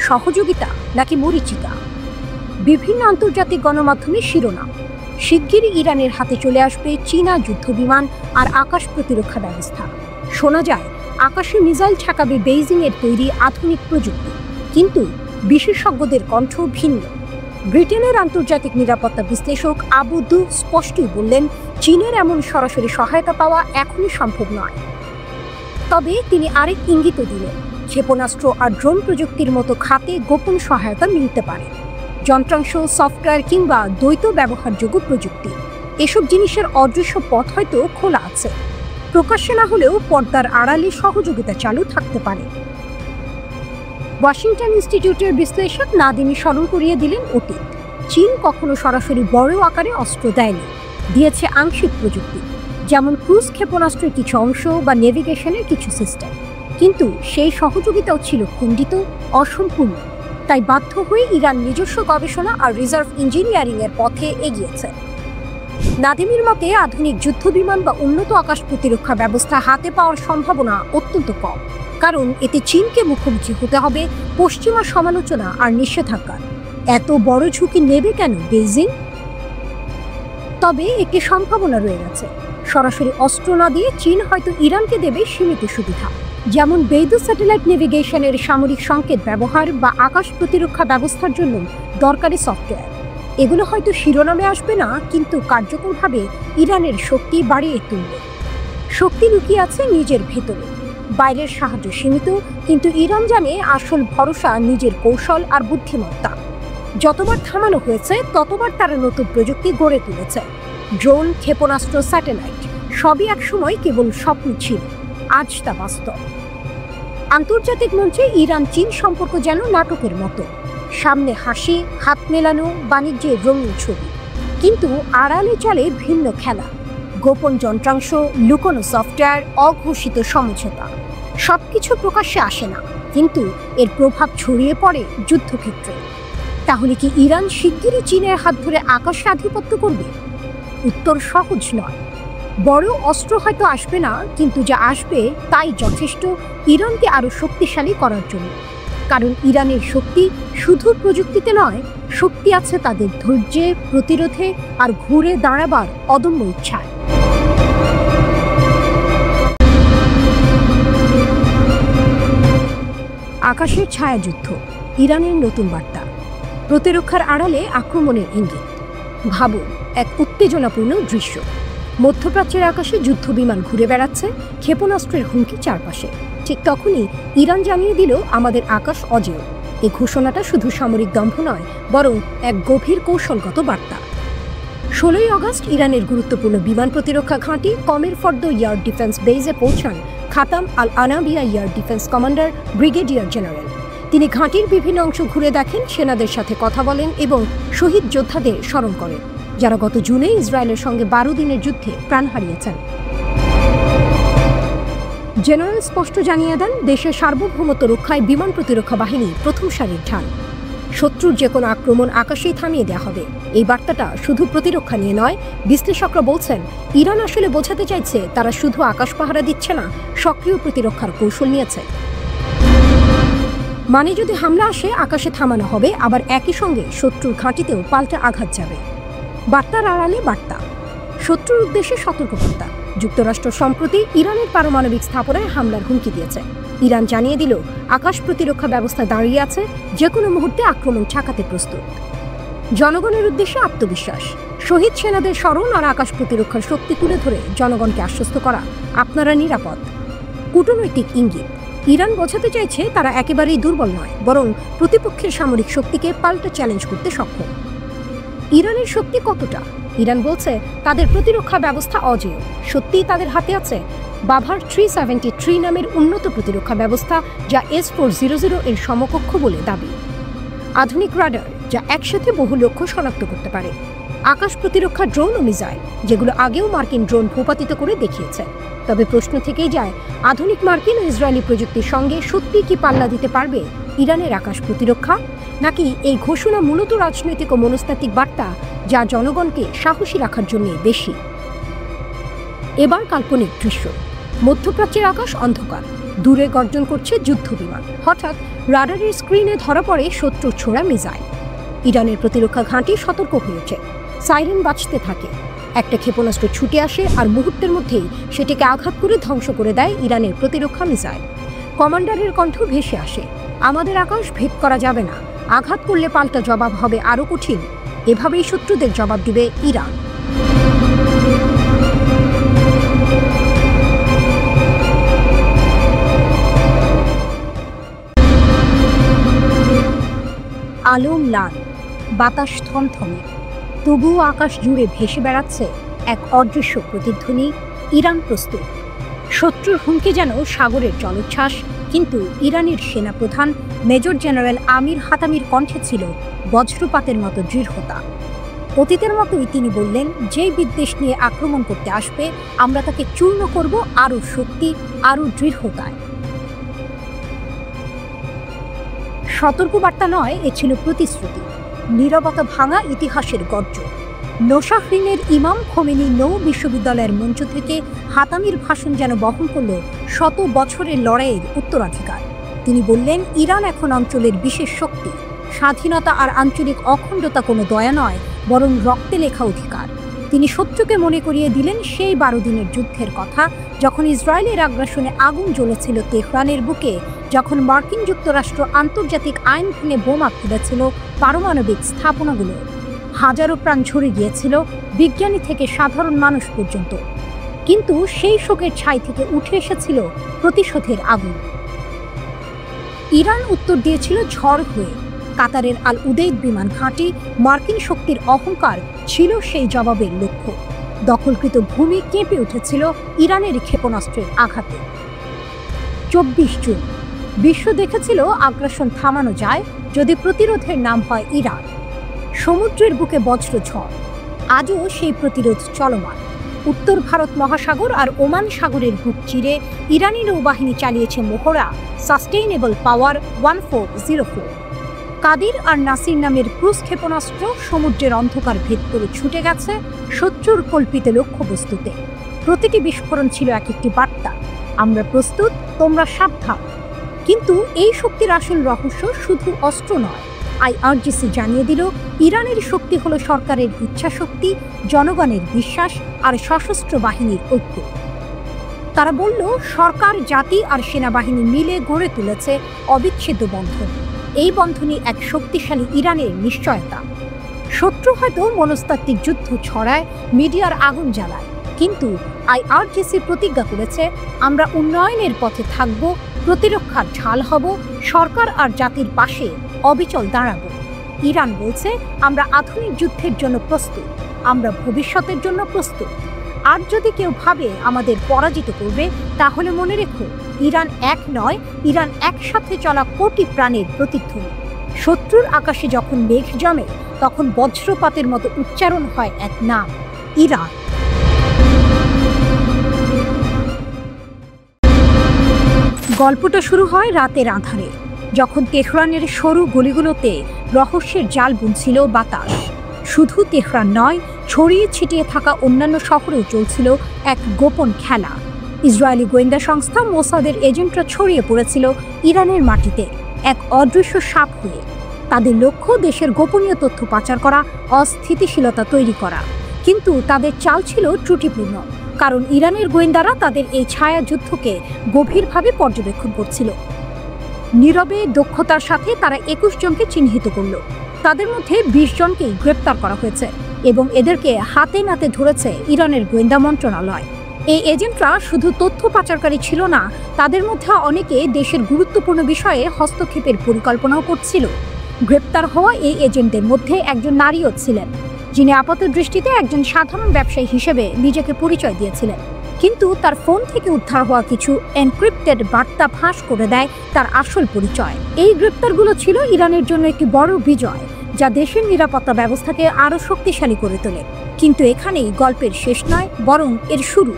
সহযোগিতা নাকি মরীচিকা? বিভিন্ন আন্তর্জাতিক গণমাধ্যমে শিরোনাম, শিগগিরই ইরানের হাতে চলে আসবে চীনা যুদ্ধবিমান আর আকাশ প্রতিরক্ষা ব্যবস্থা। শোনা যায় আকাশে মিসাইল ঠেকাবে বেইজিংয়ের তৈরি আধুনিক প্রযুক্তি, কিন্তু বিশেষজ্ঞদের কণ্ঠ ভিন্ন। ব্রিটেনের আন্তর্জাতিক নিরাপত্তা বিশ্লেষক আবু দু স্পষ্টই বললেন, চীনের এমন সরাসরি সহায়তা পাওয়া এখনই সম্ভব নয়। তবে তিনি আরেক ইঙ্গিতও দিলেন, ক্ষেপণাস্ত্র আর ড্রোন প্রযুক্তির মতো খাতে গোপন সহায়তা মিলতে পারে। যন্ত্রাংশ, সফটওয়্যার কিংবা দ্বৈত ব্যবহারযোগ্য প্রযুক্তি, এসব জিনিসের অদৃশ্য পথ হয়তো খোলা আছে। প্রকাশ্যে না হলেও পর্দার আড়ালে সহযোগিতা চালু থাকতে পারে। ওয়াশিংটন ইনস্টিটিউটের বিশ্লেষক নাদিমি স্মরণ করিয়ে দিলেন অতীত। চীন কখনো সরাসরি বড় আকারে অস্ত্র দেয়নি, দিয়েছে আংশিক প্রযুক্তি, যেমন ক্রুজ ক্ষেপণাস্ত্রের কিছু অংশ বা নেভিগেশনের কিছু সিস্টেম। কিন্তু সেই সহযোগিতাও ছিল খণ্ডিত, অসম্পূর্ণ। তাই বাধ্য হয়ে ইরান নিজস্ব গবেষণা আর রিজার্ভ ইঞ্জিনিয়ারিং এর পথে এগিয়েছে। নাদিমির মতে আধুনিক যুদ্ধবিমান বা উন্নত আকাশ প্রতিরক্ষা ব্যবস্থা হাতে পাওয়ার সম্ভাবনা অত্যন্ত কম, কারণ এতে চীনকে মুখোমুখি হতে হবে পশ্চিমা সমালোচনা আর নিষেধাজ্ঞার। এত বড় ঝুঁকি নেবে কেন বেইজিং? তবে একটি সম্ভাবনা রয়ে গেছে, সরাসরি অস্ত্র না দিয়ে চীন হয়তো ইরানকে দেবে সীমিত সুবিধা, যেমন বেইদু স্যাটেলাইট নেভিগেশনের সামরিক সংকেত ব্যবহার বা আকাশ প্রতিরক্ষা ব্যবস্থার জন্য দরকারি সফটওয়্যার। এগুলো হয়তো শিরোনামে আসবে না, কিন্তু কার্যকরভাবে ইরানের শক্তি বাড়িয়ে তুলবে। শক্তি লুকিয়ে আছে নিজের ভেতরে, বাইরের সাহায্য সীমিত, কিন্তু ইরান জানে আসল ভরসা নিজের কৌশল আর বুদ্ধিমত্তা। যতবার থামানো হয়েছে ততবার তারা নতুন প্রযুক্তি গড়ে তুলেছে। ড্রোন, ক্ষেপণাস্ত্র, স্যাটেলাইট সবই একসময় কেবল স্বপ্ন ছিল, আজ তা বাস্তব। আন্তর্জাতিক মঞ্চে ইরান চীন সম্পর্ক যেন নাটকের মতো, সামনে হাসি, হাত মেলানো, বাণিজ্যের রঙিন ছবি, কিন্তু আড়ালে চলে ভিন্ন খেলা। গোপন যন্ত্রাংশ, লুকোনো সফটওয়্যার, অঘোষিত সমঝোতা। সবকিছু প্রকাশ্যে আসে না, কিন্তু এর প্রভাব ছড়িয়ে পড়ে যুদ্ধক্ষেত্রে। তাহলে কি ইরান শিগগিরই চীনের হাত ধরে আকাশে আধিপত্য করবে? উত্তর সহজ নয়। বড় অস্ত্র হয়তো আসবে না, কিন্তু যা আসবে তাই যথেষ্ট ইরানকে আরো শক্তিশালী করার জন্য। কারণ ইরানের শক্তি শুধু প্রযুক্তিতে নয়, শক্তি আছে তাদের ধৈর্যে, প্রতিরোধে আর ঘুরে দাঁড়াবার অদম্য ইচ্ছায়। আকাশের ছায়াযুদ্ধ, ইরানের নতুন বার্তা, প্রতিরক্ষার আড়ালে আক্রমণের ইঙ্গিত। ভাবুন, এক উত্তেজনাপূর্ণ দৃশ্য। মধ্যপ্রাচ্যের আকাশে যুদ্ধবিমান ঘুরে বেড়াচ্ছে, ক্ষেপণাস্ত্রের হুমকি চারপাশে। ঠিক তখনই ইরান জানিয়ে দিল, আমাদের আকাশ অজেয়। এই ঘোষণাটা শুধু সামরিক দম্ভ নয়, বরং এক গভীর কৌশলগত বার্তা। 16ই আগস্ট ইরানের গুরুত্বপূর্ণ বিমান প্রতিরক্ষা ঘাঁটি কমের ফর্দ এয়ার ডিফেন্স বেজে পৌঁছান Khatam al Anbiya air defence commander brigadier general. তিনি ঘাঁটির বিভিন্ন অংশ ঘুরে দেখেন, সেনাদের সাথে কথা বলেন এবং শহীদ যোদ্ধাদের স্মরণ করেন, যারা গত জুনে ইসরায়েলের সঙ্গে 12 দিনের যুদ্ধে প্রাণ হারিয়েছেন। জেনারেল স্পষ্ট জানিয়ে দেন, দেশের সার্বভৌমত্ব রক্ষায় বিমান প্রতিরক্ষা বাহিনী প্রথম সারির ঢাল। শত্রুর যে কোনো আক্রমণ আকাশেই থামিয়ে দেওয়া হবে। এই বার্তাটা শুধু প্রতিরক্ষা নিয়ে নয়, বিশ্লেষকরা বলছেন ইরান আসলে বোঝাতে চাইছে তারা শুধু আকাশ পাহারা দিচ্ছে না, সক্রিয় প্রতিরক্ষার কৌশল নিয়েছে। মানে যদি হামলা আসে আকাশে থামানো হবে, আবার একই সঙ্গে শত্রুর ঘাঁটিতেও পাল্টা আঘাত যাবে। বার্তার আড়ালে বার্তা, শত্রুর উদ্দেশ্যে সতর্কবার্তা। যুক্তরাষ্ট্র সম্প্রতি ইরানের পারমাণবিক স্থাপনায় হামলার হুমকি দিয়েছে। ইরান জানিয়ে দিল, আকাশ প্রতিরক্ষা ব্যবস্থা দাঁড়িয়ে আছে, যে কোনো মুহূর্তে আক্রমণ ঠেকাতে প্রস্তুত। জনগণের উদ্দেশ্যে আত্মবিশ্বাস, শহীদ সেনাদের স্মরণ আর আকাশ প্রতিরক্ষার শক্তি তুলে ধরে জনগণকে আশ্বস্ত করা, আপনারা নিরাপদ। কূটনৈতিক ইঙ্গিত, ইরান বোঝাতে চাইছে তারা একেবারেই দুর্বল নয়, বরং প্রতিপক্ষের সামরিক শক্তিকে পাল্টা চ্যালেঞ্জ করতে সক্ষম। ইরানের শক্তি কতটা? ইরান বলছে তাদের প্রতিরক্ষা ব্যবস্থা অজেয়, সত্যিই তাদের হাতে আছে, বাভার 373 নামের উন্নত প্রতিরক্ষা ব্যবস্থা, যা S-400 এর সমকক্ষ বলে দাবি। আধুনিক রাডার, যা একসাথে বহু লক্ষ্য শনাক্ত করতে পারে। আকাশ প্রতিরক্ষা ড্রোন ও মিসাইল, যেগুলো আগেও মার্কিন ড্রোন ভূপাতিত করে দেখিয়েছে। তবে প্রশ্ন থেকেই যায়, আধুনিক মার্কিন ও ইসরায়েলি প্রযুক্তির সঙ্গে সত্যি কি পাল্লা দিতে পারবে ইরানের আকাশ প্রতিরক্ষা, নাকি এই ঘোষণা মূলত রাজনৈতিক ও মনস্তাত্ত্বিক বার্তা, যা জনগণকে সাহসী রাখার জন্য বেশি? এবার কাল্পনিক দৃশ্য। মধ্যপ্রাচ্যের আকাশ অন্ধকার, দূরে গর্জন করছে যুদ্ধ বিমান। হঠাৎ রাডারের স্ক্রিনে ধরা পড়ে শত্রুর ছোড়া মিসাইল। ইরানের প্রতিরক্ষা ঘাঁটি সতর্ক হয়েছে, সাইরেন বাজতে থাকে। একটা ক্ষেপণাস্ত্র ছুটে আসে আর মুহূর্তের মধ্যেই সেটিকে আঘাত করে ধ্বংস করে দেয় ইরানের প্রতিরক্ষা মিসাইল। কমান্ডারের কণ্ঠ ভেসে আসে, আমাদের আকাশ ভেদ করা যাবে না, আঘাত করলে পাল্টা জবাব হবে আরও কঠিন। এভাবেই শত্রুদের জবাব দিবে ইরান। আলোম লাল, বাতাস থমথমে, তবুও আকাশ জুড়ে ভেসে বেড়াচ্ছে এক অদৃশ্য প্রতিধ্বনি, ইরান প্রস্তুত। শত্রুর হুমকি যেন সাগরের জলোচ্ছ্বাস, কিন্তু ইরানের সেনাপ্রধান মেজর জেনারেল আমির হাতামির কণ্ঠে ছিল বজ্রপাতের মতো দৃঢ়তা। অতীতের মতোই তিনি বললেন, যেই বিদ্বেষ নিয়ে আক্রমণ করতে আসবে, আমরা তাকে চূর্ণ করব আরও শক্তি, আরও দৃঢ়তায়। সতর্কবার্তা নয়, এ ছিল প্রতিশ্রুতি। নীরবতা ভাঙা ইতিহাসের গর্জন। নোশাহরিনের ইমাম খোমেনি নৌ বিশ্ববিদ্যালয়ের মঞ্চ থেকে হাতামির ভাষণ যেন বহন করল শত বছরের লড়াইয়ের উত্তরাধিকার। তিনি বললেন, ইরান এখন অঞ্চলের বিশেষ শক্তি। স্বাধীনতা আর আঞ্চলিক অখণ্ডতা কোনো দয়া নয়, বরং রক্তে লেখা অধিকার। তিনি শত্রুকে মনে করিয়ে দিলেন সেই 12 দিনের যুদ্ধের কথা, যখন ইসরায়েলের আগ্রাসনে আগুন জ্বলেছিল তেহরানের বুকে, যখন মার্কিন যুক্তরাষ্ট্র আন্তর্জাতিক আইন ভেঙে বোমা ফেলেছিল পারমাণবিক স্থাপনাগুলো। হাজারো প্রাণ ঝরে গিয়েছিল, বিজ্ঞানী থেকে সাধারণ মানুষ পর্যন্ত। কিন্তু সেই শোকের ছাই থেকে উঠে এসেছিল প্রতিশোধের আগুন। ইরান উত্তর দিয়েছিল ঝড় হয়ে। কাতারের আল উদেইদ বিমান ঘাঁটি, মার্কিন শক্তির অহংকার, ছিল সেই জবাবের লক্ষ্য। দখলকৃত ভূমি কেঁপে উঠেছিল ইরানের ক্ষেপণাস্ত্রের আঘাতে। 24 জুন বিশ্ব দেখেছিল আগ্রাসন থামানো যায় যদি প্রতিরোধের নাম হয় ইরান। সমুদ্রের বুকে বজ্রঝড়, আজও সেই প্রতিরোধ চলমান। উত্তর ভারত মহাসাগর আর ওমান সাগরের বুক চিরে ইরানি নৌবাহিনী চালিয়েছে মহড়া সাস্টেইনেবল পাওয়ার 1404। কাদির আর নাসির নামের ক্রুজ ক্ষেপণাস্ত্র সমুদ্রের অন্ধকার ভেদ করে ছুটে গেছে শত্রুর কল্পিত লক্ষ্যবস্তুতে। প্রতিটি বিস্ফোরণ ছিল এক একটি বার্তা, আমরা প্রস্তুত, তোমরা সাবধান। কিন্তু এই শক্তির আসল রহস্য শুধু অস্ত্র নয়। IRGC জানিয়ে দিল, ইরানের শক্তি হলো সরকারের ইচ্ছাশক্তি, জনগণের বিশ্বাস আর সশস্ত্র বাহিনীর ঐক্য। তারা বলল, সরকার, জাতি আর সেনাবাহিনী মিলে গড়ে তুলেছে অবিচ্ছেদ্য বন্ধন। এই বন্ধনই এক শক্তিশালী ইরানের নিশ্চয়তা। শত্রু হয়তো মনস্তাত্ত্বিক যুদ্ধ ছড়ায়, মিডিয়ার আগুন জ্বালায়, কিন্তু IRGC প্রতিজ্ঞা করেছে, আমরা উন্নয়নের পথে থাকব, প্রতিরক্ষার ঢাল হব, সরকার আর জাতির পাশে অবিচল দাঁড়াবো। ইরান বলছে, আমরা আধুনিক যুদ্ধের জন্য প্রস্তুত, আমরা ভবিষ্যতের জন্য প্রস্তুত। আর যদি কেউ ভাবে আমাদের পরাজিত করবে, তাহলে মনে রেখো, ইরান এক নয়, ইরান একসাথে চলা কোটি প্রাণের প্রতিধ্বনি। শত্রুর আকাশে যখন মেঘ জমে, তখন বজ্রপাতের মতো উচ্চারণ হয় এক নাম, ইরান। গল্পটা শুরু হয় রাতের আঁধারে, যখন তেহরানের সরু গলিগুলোতে রহস্যের জাল বুনছিল বাতাস। শুধু তেহরান নয়, ছড়িয়ে ছিটিয়ে থাকা অন্যান্য শহরেও চলছিল এক গোপন খেলা। ইসরায়েলি গোয়েন্দা সংস্থা মোসাদের এজেন্টরা ছড়িয়ে পড়েছিল ইরানের মাটিতে এক অদৃশ্য সাপ হয়ে। তাদের লক্ষ্য দেশের গোপনীয় তথ্য পাচার করা, অস্থিতিশীলতা তৈরি করা। কিন্তু তাদের চাল ছিল ত্রুটিপূর্ণ, কারণ ইরানের গোয়েন্দারা তাদের এই ছায়া যুদ্ধকে গভীরভাবে পর্যবেক্ষণ করছিল। নীরবে দক্ষতার সাথে তারা 21 জনকে চিহ্নিত করল। তাদের মধ্যে 20 জনকেই গ্রেপ্তার করা হয়েছে এবং এদেরকে হাতে নাতে ধরেছে ইরানের গোয়েন্দা মন্ত্রণালয়। এই এজেন্টরা শুধু তথ্য পাচারকারী ছিল না, তাদের মধ্যে অনেকে দেশের গুরুত্বপূর্ণ বিষয়ে হস্তক্ষেপের পরিকল্পনাও করছিল। গ্রেপ্তার হওয়া এই এজেন্টদের মধ্যে একজন নারীও ছিলেন, যিনি আপাত দৃষ্টিতে একজন সাধারণ ব্যবসায়ী হিসেবে নিজেকে পরিচয় দিয়েছিলেন। কিন্তু তার ফোন থেকে উদ্ধার হওয়া কিছু এনক্রিপ্টেড বার্তা ফাঁস করে দেয় তার আসল পরিচয়। এই গ্রেপ্তারগুলো ছিল ইরানের জন্য একটি বড় বিজয়, যা দেশের নিরাপত্তা ব্যবস্থাকে আরও শক্তিশালী করে তোলে। কিন্তু এখানেই গল্পের শেষ নয়, বরং এর শুরু।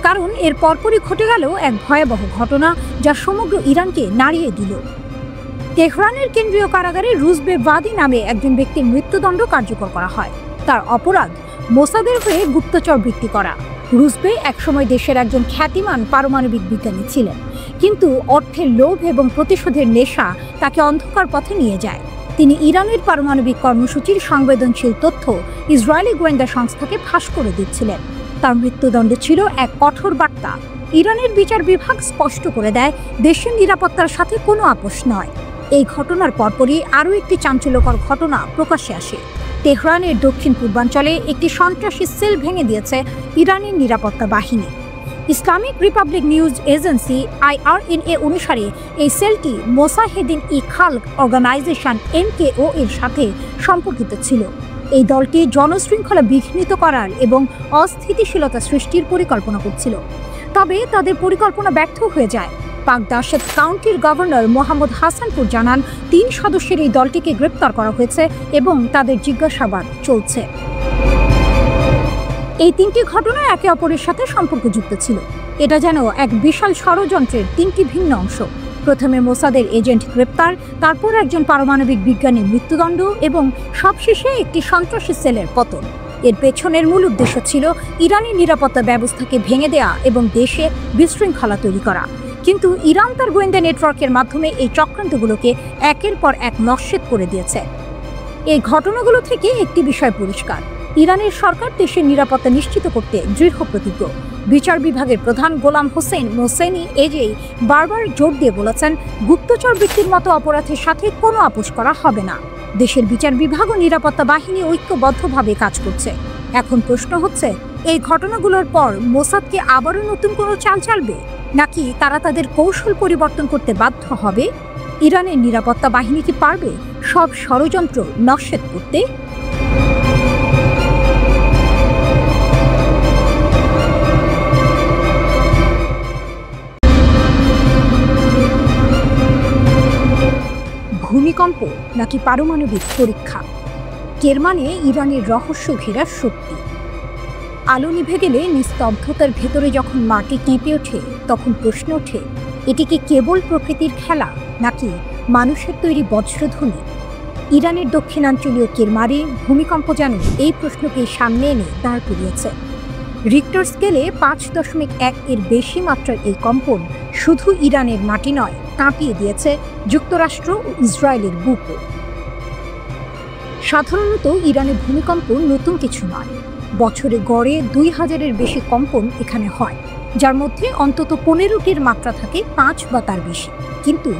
কারণ এর পরপরই ঘটে গেল এক ভয়াবহ ঘটনা, যা সমগ্র ইরানকে নাড়িয়ে দিল। তেহরানের কেন্দ্রীয় কারাগারে রুজবে ভাদি নামে একজন ব্যক্তির মৃত্যুদণ্ড কার্যকর করা হয়। তার অপরাধ মোসাদের হয়ে গুপ্তচর বৃত্তি করা। রুজবে একসময় দেশের একজন খ্যাতিমান পারমাণবিক বিজ্ঞানী ছিলেন, কিন্তু অর্থের লোভ এবং প্রতিশোধের নেশা তাকে অন্ধকার পথে নিয়ে যায়। তিনি ইরানের পারমাণবিক কর্মসূচির সংবেদনশীল তথ্য ইসরায়েলি গোয়েন্দা সংস্থাকে ফাঁস করে দিচ্ছিলেন। তার মৃত্যুদণ্ড ছিল এক কঠোর বার্তা। ইরানের বিচার বিভাগ স্পষ্ট করে দেয়, দেশের নিরাপত্তার সাথে কোনো আপোষ নয়। এই ঘটনার পরপরই আরও একটি চাঞ্চল্যকর ঘটনা প্রকাশ্যে আসে। তেহরানের দক্ষিণ পূর্বাঞ্চলে একটি সন্ত্রাসী সেল ভেঙে দিয়েছে ইরানের নিরাপত্তা বাহিনী। Islamic Republic news agency IRNA অনুসারে এই সেলটি মোসাহেদিন-ই-খালক অর্গানাইজেশন MKO এর সাথে সম্পর্কিত ছিল। এই দলটি জনশৃঙ্খলা বিঘ্নিত করার এবং অস্থিতিশীলতা সৃষ্টির পরিকল্পনা করছিল। তবে তাদের পরিকল্পনা ব্যর্থ হয়ে যায়। পাক দাশেত কাউন্টির গভর্নর মোহাম্মদ হাসানপুর জানান, 3 সদস্যের এই দলটিকে গ্রেপ্তার করা হয়েছে এবং তাদের জিজ্ঞাসাবাদ চলছে। এই 3টি ঘটনা একে অপরের সাথে সম্পর্কযুক্ত ছিল। এটা যেন এক বিশাল ষড়যন্ত্রের 3টি ভিন্ন অংশ। প্রথমে মোসাদের এজেন্ট গ্রেপ্তার, তারপর একজন পারমাণবিক বিজ্ঞানীর মৃত্যুদণ্ড এবং সবশেষে একটি সন্ত্রাসী সেলের পতন। এর পেছনের মূল উদ্দেশ্য ছিল ইরানি নিরাপত্তা ব্যবস্থাকে ভেঙে দেয়া এবং দেশে বিশৃঙ্খলা তৈরি করা। কিন্তু ইরান তার গোয়েন্দা নেটওয়ার্কের মাধ্যমে এই চক্রান্তগুলোকে একের পর এক নস্যাৎ করে দিয়েছে। এই ঘটনাগুলো থেকে একটি বিষয় পরিষ্কার, ইরানের সরকার দেশের নিরাপত্তা নিশ্চিত করতে দৃঢ় প্রতিজ্ঞ। বিচার বিভাগের প্রধান গোলাম হোসেন মোসেনি এজেই বারবার জোর দিয়ে বলেছেন, গুপ্তচর বৃত্তির মতো অপরাধের সাথে কোনো আপোষ করা হবে না। দেশের বিচার বিভাগ ও নিরাপত্তা বাহিনী ঐক্যবদ্ধভাবে কাজ করছে। এখন প্রশ্ন হচ্ছে, এই ঘটনাগুলোর পর মোসাদকে আবারও নতুন কোনো চাল চালবে, নাকি তারা তাদের কৌশল পরিবর্তন করতে বাধ্য হবে? ইরানের নিরাপত্তা বাহিনী কি পারবে সব ষড়যন্ত্র নস্যাৎ করতে? ভূমিকম্প নাকি পারমাণবিক পরীক্ষা? কেরমানে ইরানের রহস্য ঘেরা শক্তি। আলো নিভে গেলে নিস্তব্ধতার ভেতরে যখন মাটি কেঁপে ওঠে, তখন প্রশ্ন ওঠে, এটি কি কেবল প্রকৃতির খেলা নাকি মানুষের তৈরি বজ্রধ্বনি? ইরানের দক্ষিণাঞ্চলীয় কেরমানে ভূমিকম্প যেন এই প্রশ্নকে সামনে এনে দাঁড় করিয়েছে। রিক্টার স্কেলে 5.1 এর বেশি মাত্রার এই কম্পন শুধু ইরানের মাটি নয়, কাঁপিয়ে দিয়েছে যুক্তরাষ্ট্র ও ইসরায়েলের বুকও। সাধারণত ইরানে ভূমিকম্প নতুন কিছু নয়। বছরে গড়ে 2000-এর বেশি কম্পন এখানে হয়, যার মধ্যে অন্তত 15টির মাত্রা থাকে 5 বা তার বেশি। কিন্তু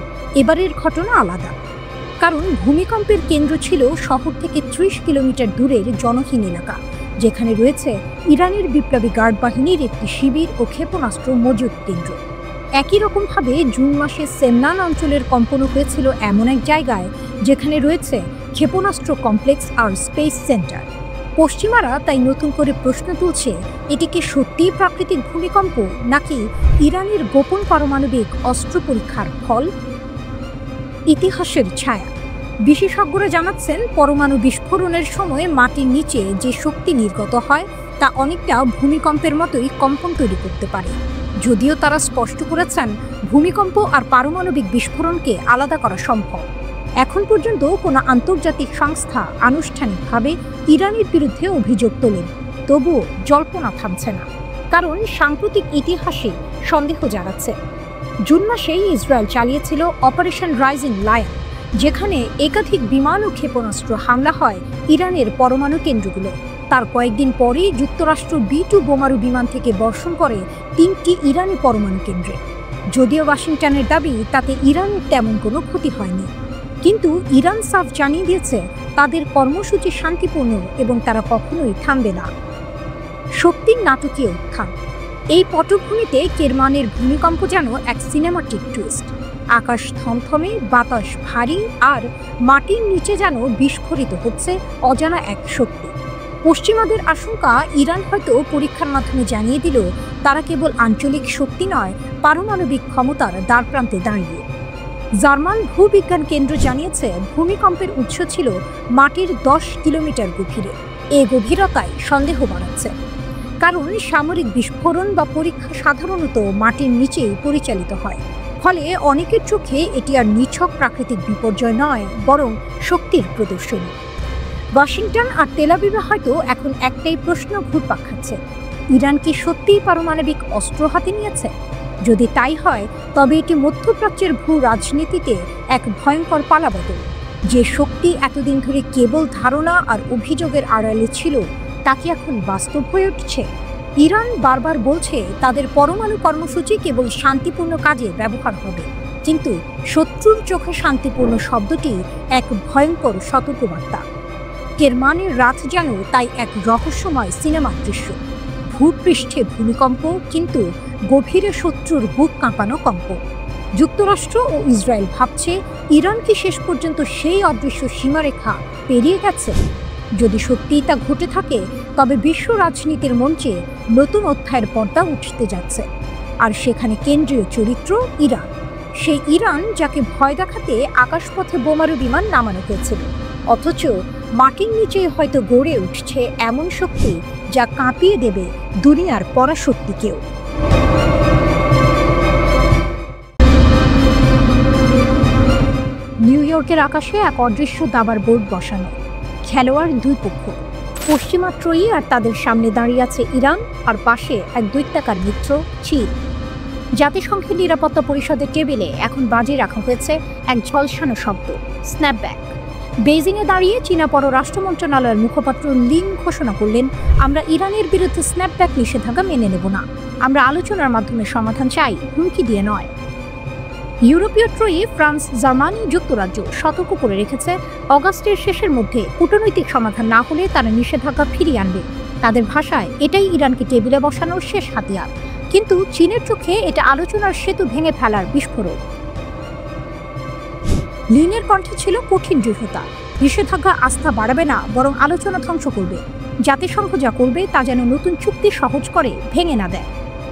এবারের ঘটনা আলাদা, কারণ ভূমিকম্পের কেন্দ্র ছিল শহর থেকে 30 কিলোমিটার দূরের জনহীন এলাকা, যেখানে রয়েছে ইরানের বিপ্লবী গার্ড বাহিনীর একটি শিবির ও ক্ষেপণাস্ত্র মজুত কেন্দ্র। একই রকমভাবে জুন মাসে সেমনান অঞ্চলের কম্পনও হয়েছিল এমন এক জায়গায় যেখানে রয়েছে ক্ষেপণাস্ত্র কমপ্লেক্স আর স্পেস সেন্টার। পশ্চিমারা তাই নতুন করে প্রশ্ন তুলছে, এটি কি সত্যিই প্রাকৃতিক ভূমিকম্প নাকি ইরানের গোপন পারমাণবিক অস্ত্র পরীক্ষার ফল? ইতিহাসের ছায়া। বিশেষজ্ঞরা জানাচ্ছেন, পরমাণু বিস্ফোরণের সময় মাটির নিচে যে শক্তি নির্গত হয় তা অনেকটা ভূমিকম্পের মতোই কম্পন তৈরি করতে পারে। যদিও তারা স্পষ্ট করেছেন, ভূমিকম্প আর পারমাণবিক বিস্ফোরণকে আলাদা করা সম্ভব। এখন পর্যন্ত কোনো আন্তর্জাতিক সংস্থা আনুষ্ঠানিকভাবে ইরানের বিরুদ্ধে অভিযোগ তোলেন। তবুও জল্পনা থামছে না, কারণ সাম্প্রতিক ইতিহাসে সন্দেহ জাগাচ্ছে। জুন মাসেই ইসরায়েল চালিয়েছিল অপারেশন রাইজিং লায়ন, যেখানে একাধিক বিমান ও ক্ষেপণাস্ত্র হামলা হয় ইরানের পরমাণু কেন্দ্রগুলো। তার কয়েকদিন পরেই যুক্তরাষ্ট্র B-2 বোমারু বিমান থেকে বর্ষণ করে 3টি ইরানি পরমাণু কেন্দ্রে। যদিও ওয়াশিংটনের দাবি তাতে ইরানের তেমন কোনো ক্ষতি হয়নি, কিন্তু ইরান সাফ জানিয়ে দিয়েছে তাদের কর্মসূচি শান্তিপূর্ণ এবং তারা কখনোই থামবে না। শক্তির নাটকীয় উত্থান। এই পটভূমিতে কেরমানের ভূমিকম্প যেন এক সিনেমাটিক টুইস্ট। আকাশ থমথমে, বাতাস ভারী, আর মাটির নিচে যেন বিস্ফোরিত হচ্ছে অজানা এক শক্তি। পশ্চিমাদের আশঙ্কা ইরান হয়তো পরীক্ষার মাধ্যমে জানিয়ে দিল তারা কেবল আঞ্চলিক শক্তি নয়, পারমাণবিক ক্ষমতার দ্বারপ্রান্তে দাঁড়িয়ে। জার্মান ভূবিজ্ঞান কেন্দ্র জানিয়েছে ভূমিকম্পের উৎস ছিল মাটির 10 কিলোমিটার গভীরে। এই গভীরতায় সন্দেহ বাড়াচ্ছে, কারণ সামরিক বিস্ফোরণ বা পরীক্ষা সাধারণত মাটির নিচেই পরিচালিত হয়। ফলে অনেকের চোখে এটি আর নিছক প্রাকৃতিক বিপর্যয় নয়, বরং শক্তির প্রদর্শনী। ওয়াশিংটন আর তেল আবিবে হয়তো এখন একটাই প্রশ্ন ঘুরপাক খাচ্ছে, ইরান কি সত্যিই পারমাণবিক অস্ত্র হাতে নিয়েছে? যদি তাই হয়, তবে এটি মধ্যপ্রাচ্যের ভূ রাজনীতিতে এক ভয়ঙ্কর পালাবদল। যে শক্তি এতদিন ধরে কেবল ধারণা আর অভিযোগের আড়ালে ছিল, তা কি এখন বাস্তব হয়ে উঠছে? ইরান বারবার বলছে তাদের পরমাণু কর্মসূচি কেবল শান্তিপূর্ণ কাজে ব্যবহার হবে, কিন্তু শত্রুর চোখে শান্তিপূর্ণ শব্দটি এক ভয়ঙ্কর সতর্কবার্তা। কেরমানের রাত যেন তাই এক রহস্যময় সিনেমার দৃশ্য। ভূপৃষ্ঠে ভূমিকম্প, কিন্তু গভীরে শত্রুর বুক কাঁপানো কম্প। যুক্তরাষ্ট্র ও ইসরায়েল ভাবছে ইরান কি শেষ পর্যন্ত সেই অদৃশ্য সীমারেখা পেরিয়ে গেছে? যদি সত্যিই তা ঘটে থাকে, তবে বিশ্ব রাজনীতির মঞ্চে নতুন অধ্যায়ের পর্দা উঠতে যাচ্ছে। আর সেখানে কেন্দ্রীয় চরিত্র ইরান, সেই ইরান যাকে ভয় দেখাতে আকাশপথে বোমারু বিমান নামানো হয়েছিল, অথচ মাটির নিচে হয়তো গড়ে উঠছে এমন শক্তি যা কাঁপিয়ে দেবে দুনিয়ার পরাশক্তিকেও। নিউ ইয়র্কের আকাশে এক অদৃশ্য দাবার বোর্ড বসানো, খেলোয়াড় দুই পক্ষ। পশ্চিমা ত্রয়ী আর তাদের সামনে দাঁড়িয়ে আছে ইরান, আর পাশে এক দৈত্যাকার মিত্র চীন। জাতিসংঘের নিরাপত্তা পরিষদের টেবিলে এখন বাজি রাখা হয়েছে এক ঝলসানো শব্দ, স্ন্যাপব্যাক। বেইজিংয়ে দাঁড়িয়ে চীনা পররাষ্ট্র মন্ত্রণালয়ের মুখপাত্র লিন ঘোষণা করলেন, আমরা ইরানের বিরুদ্ধে স্ন্যাপব্যাক নিষেধাজ্ঞা মেনে নেব না। আমরা আলোচনার মাধ্যমে সমাধান চাই, হুমকি দিয়ে নয়। ইউরোপীয় ত্রয়ী ফ্রান্স, জার্মানি, যুক্তরাজ্য সতর্ক করে রেখেছে, অগাস্টের শেষের মধ্যে কূটনৈতিক সমাধান না হলে তারা নিষেধাজ্ঞা ফিরিয়ে আনবে। তাদের ভাষায় এটাই ইরানকে টেবিলে বসানোর শেষ হাতিয়ার। কিন্তু চীনের চোখে এটা আলোচনার সেতু ভেঙে ফেলার বিস্ফোরক। লিনের কণ্ঠে ছিল কঠিন দৃঢ়তা। নিষেধাজ্ঞা আস্থা বাড়াবে না, বরং আলোচনা ধ্বংস করবে। জাতিসংঘ যা করবে তা যেন নতুন চুক্তি সহজ করে, ভেঙে না দেয়।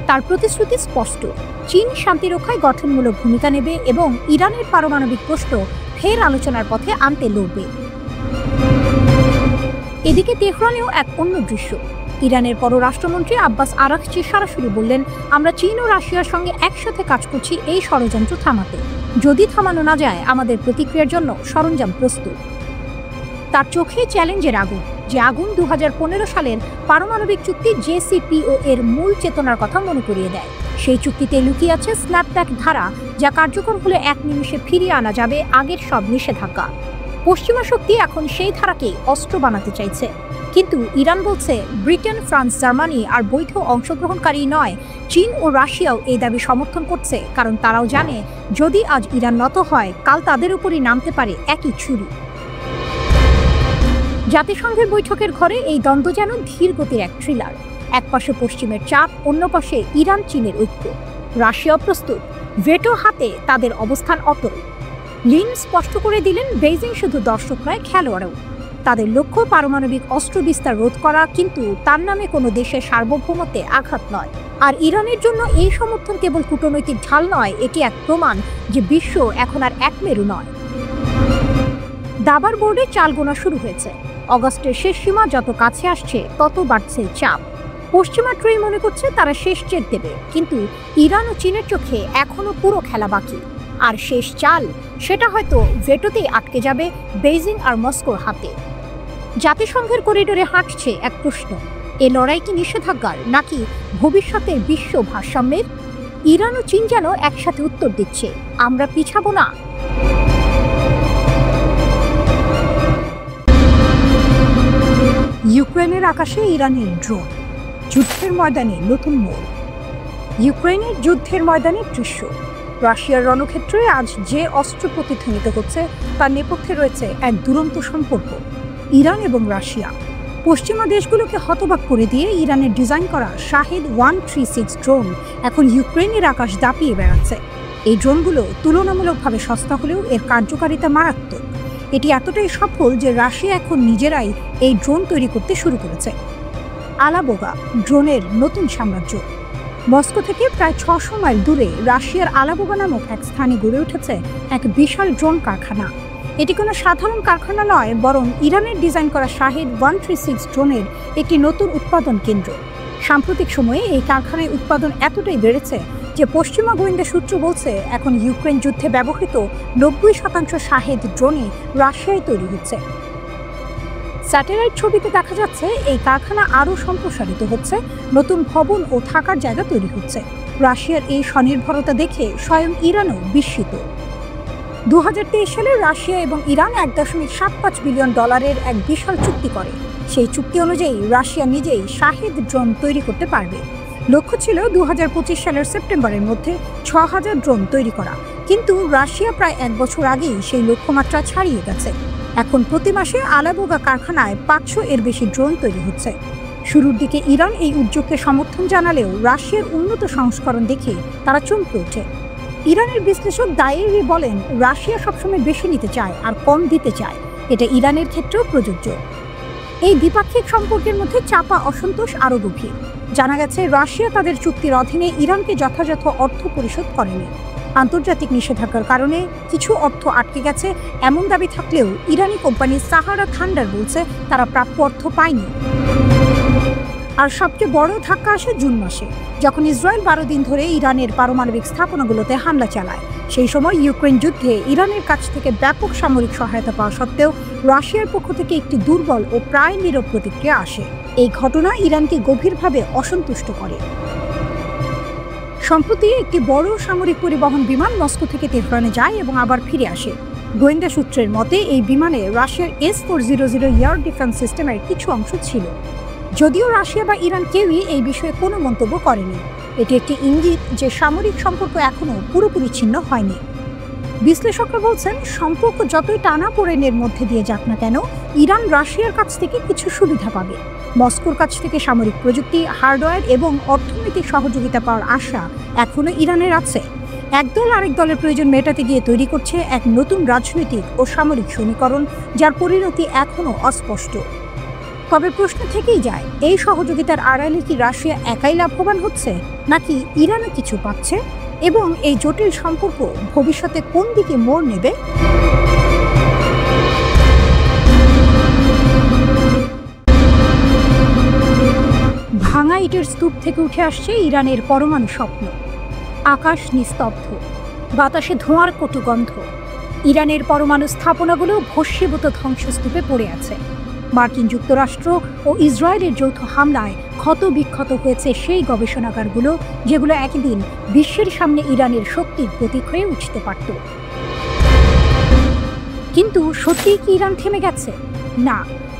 তার প্রতিশ্রুতি স্পষ্ট, চীন শান্তি রক্ষায় গঠনমূলক ভূমিকা নেবে এবং ইরানের পারমাণবিক প্রশ্ন ফের আলোচনার পথে আনতে লড়বে। এদিকে তেহরানেও এক অন্য দৃশ্য। ইরানের পররাষ্ট্রমন্ত্রী আব্বাস আরাকচি সরাসরি বললেন, আমরা চীন ও রাশিয়ার সঙ্গে একসাথে কাজ করছি এই ষড়যন্ত্র থামাতে। যদি থামানো না যায়, আমাদের প্রতিক্রিয়ার জন্য সরঞ্জাম প্রস্তুত। তার চোখে চ্যালেঞ্জের আগুন, যে আগুন 2015 সালের পারমাণবিক চুক্তি JCPOA এর মূল চেতনার কথা মনে করিয়ে দেয়। সেই চুক্তিতে লুকিয়ে আছে স্ন্যাপব্যাক ধারা, যা কার্যকর হলে এক নিমিষে ফিরিয়ে আনা যাবে আগের সব নিষেধাজ্ঞা। পশ্চিমা শক্তি এখন সেই ধারাকেই অস্ত্র বানাতে চাইছে, কিন্তু ইরান বলছে ব্রিটেন, ফ্রান্স, জার্মানি আর বৈধ অংশগ্রহণকারী নয়, চীন ও রাশিয়াও এই দাবি সমর্থন করছে, কারণ তারাও জানে যদি আজ ইরান নত হয়, কাল তাদের উপরই নামতে পারে একই ছুরি। জাতিসংঘের বৈঠকের ঘরে এই দ্বন্দ্ব যেন ধীর গতির এক থ্রিলার। এক পাশে পশ্চিমের চাপ, অন্য পাশে ইরান চীনের ঐক্য। রাশিয়া প্রস্তুত, ভেটো হাতে তাদের অবস্থান অটল। লিন স্পষ্ট করে দিলেন, বেইজিং শুধু দর্শক নয়, খেলোয়াড়ও। তাদের লক্ষ্য পারমাণবিক অস্ত্র বিস্তার রোধ করা, কিন্তু তার নামে কোনো দেশের সার্বভৌমত্বে আঘাত নয়। আর ইরানের জন্য এই সমর্থন কেবল কূটনৈতিক ঢাল নয়, এটি এক প্রমাণ যে বিশ্ব এখন আর একমেরু নয়। দাবার বোর্ডে চাল গোনা শুরু হয়েছে। অগাস্টের শেষ সীমা যত কাছে আসছে, তত বাড়ছে চাপ। পশ্চিমা ত্রয়ী মনে করছে তারা শেষ চেক দেবে, কিন্তু ইরান ও চীনের চোখে এখনো পুরো খেলা বাকি। আর শেষ চাল, সেটা হয়তো ভেটোতেই আটকে যাবে বেইজিং আর মস্কোর হাতে। জাতিসংঘের করিডোরে হাঁটছে এক প্রশ্ন, এ লড়াই কি নিষেধাজ্ঞার, নাকি ভবিষ্যতের বিশ্ব ভারসাম্যের? ইরান ও চীন যেন একসাথে উত্তর দিচ্ছে, আমরা পিছাবো না। ইউক্রেনের আকাশে ইরানের ড্রোন, যুদ্ধের ময়দানে নতুন মোড়। ইউক্রেনের যুদ্ধের ময়দানের দৃশ্য। রাশিয়ার রণক্ষেত্রে আজ যে অস্ত্র প্রতিধ্বনিত হচ্ছে, তার নেপথ্যে রয়েছে এক দুরন্ত সম্পর্ক, ইরান এবং রাশিয়া। পশ্চিমা দেশগুলোকে হতবাক করে দিয়ে ইরানের ডিজাইন করা শাহেদ 136 ড্রোন এখন ইউক্রেনের আকাশ দাপিয়ে বেড়াচ্ছে। এই ড্রোনগুলো তুলনামূলকভাবে সস্তা হলেও এর কার্যকারিতা মারাত্মক। এটি এতটাই সফল যে রাশিয়া এখন নিজেরাই এই ড্রোন তৈরি করতে শুরু করেছে। আলাবোগা ড্রোনের নতুন সাম্রাজ্য। মস্কো থেকে প্রায় 600 মাইল দূরে রাশিয়ার আলাবোগা নামক এক স্থানে গড়ে উঠেছে এক বিশাল ড্রোন কারখানা। এটি কোনো সাধারণ কারখানা নয়, বরং ইরানের ডিজাইন করা শাহেদ 136 ড্রোনের একটি নতুন উৎপাদন কেন্দ্র। সাম্প্রতিক সময়ে এই কারখানায় উৎপাদন এতটাই বেড়েছে যে পশ্চিমা গোয়েন্দা সূত্র বলছে এখন ইউক্রেন যুদ্ধে ব্যবহৃত 90% শাহেদ ড্রোনই রাশিয়ায় তৈরি হচ্ছে। স্যাটেলাইট ছবিতে দেখা যাচ্ছে এই কারখানা আরও সম্প্রসারিত হচ্ছে, নতুন ভবন ও থাকার জায়গা তৈরি হচ্ছে। রাশিয়ার এই স্বনির্ভরতা দেখে স্বয়ং ইরানও বিস্মিত। 2023 সালে রাশিয়া এবং ইরান $1.75 বিলিয়ন এক বিশাল চুক্তি করে। সেই চুক্তি অনুযায়ী রাশিয়া নিজেই শাহেদ ড্রোন তৈরি করতে পারবে। লক্ষ্য ছিল 2025 সালের সেপ্টেম্বরের মধ্যে 6000 ড্রোন তৈরি করা, কিন্তু রাশিয়া প্রায় 1 বছর আগেই সেই লক্ষ্যমাত্রা ছাড়িয়ে গেছে। এখন প্রতি মাসে আলাবোগা কারখানায় 500 এর বেশি ড্রোন তৈরি হচ্ছে। শুরুর দিকে ইরান এই উদ্যোগকে সমর্থন জানালেও রাশিয়ার উন্নত সংস্করণ দেখে তারা চমকে ওঠে। ইরানের বিশ্লেষক দায়েরি বলেন, রাশিয়া সবসময় বেশি নিতে চায় আর কম দিতে চায়, এটা ইরানের ক্ষেত্রেও প্রযোজ্য। এই দ্বিপাক্ষিক সম্পর্কের মধ্যে চাপা অসন্তোষ আরও গভীর। জানা গেছে রাশিয়া তাদের চুক্তির অধীনে ইরানকে যথাযথ অর্থ পরিশোধ করেনি। আন্তর্জাতিক নিষেধাজ্ঞার কারণে কিছু অর্থ আটকে গেছে এমন দাবি থাকলেও ইরানি কোম্পানি সাহারা থান্ডার বলছে তারা প্রাপ্য অর্থ পায়নি। আর সবচেয়ে বড় ধাক্কা আসে জুন মাসে, যখন ইসরায়েল 12 দিন ধরে ইরানের পারমাণবিক স্থাপনাগুলোতে হামলা চালায়। সেই সময় ইউক্রেন যুদ্ধে ইরানের কাছ থেকে ব্যাপক সামরিক সহায়তা পাওয়া সত্ত্বেও রাশিয়ার পক্ষ থেকে একটি দুর্বল ও প্রায় নীরব প্রতিক্রিয়া আসে। এই ঘটনা ইরানকে গভীরভাবে অসন্তুষ্ট করে। সম্প্রতি একটি বড় সামরিক পরিবহন বিমান মস্কো থেকে তেহরানে যায় এবং আবার ফিরে আসে। গোয়েন্দা সূত্রের মতে এই বিমানে রাশিয়ার S-400 এয়ার ডিফেন্স সিস্টেমের কিছু অংশ ছিল। যদিও রাশিয়া বা ইরান কেউই এই বিষয়ে কোনো মন্তব্য করেনি। এটি একটি ইঙ্গিত যে সামরিক সম্পর্ক এখনও পুরোপুরি ছিন্ন হয়নি। বিশ্লেষকরা বলছেন, সম্পর্ক যতই টানাপোড়েনের মধ্যে দিয়ে যাক না কেন, ইরান রাশিয়ার কাছ থেকে কিছু সুবিধা পাবে। মস্কোর কাছ থেকে সামরিক প্রযুক্তি, হার্ডওয়্যার এবং অর্থনৈতিক সহযোগিতা পাওয়ার আশা এখনও ইরানের আছে। একদল আরেক দলের প্রয়োজন মেটাতে গিয়ে তৈরি করছে এক নতুন রাজনৈতিক ও সামরিক সমীকরণ, যার পরিণতি এখনও অস্পষ্ট। তবে প্রশ্ন থেকেই যায়, এই সহযোগিতার আড়ালে কি রাশিয়া একাই লাভবান হচ্ছে, নাকি ইরানও কিছু পাচ্ছে? এবং এই জটিল সম্পর্ক ভবিষ্যতে কোন দিকে মোড় নেবে? ভাঙা ইটের স্তূপ থেকে উঠে আসছে ইরানের পরমাণু স্বপ্ন। আকাশ নিস্তব্ধ, বাতাসে ধোঁয়ার কটু গন্ধ। ইরানের পরমাণু স্থাপনাগুলো ভস্মীভূত ধ্বংসস্তূপে পড়ে আছে। মার্কিন যুক্তরাষ্ট্র ও ইসরায়েলের যৌথ হামলায় ক্ষত বিক্ষত হয়েছে সেই গবেষণাগারগুলো, যেগুলো একদিন বিশ্বের সামনে ইরানের শক্তির প্রতীক হয়ে উঠতে পারত। কিন্তু সত্যিই কি ইরান থেমে গেছে? না,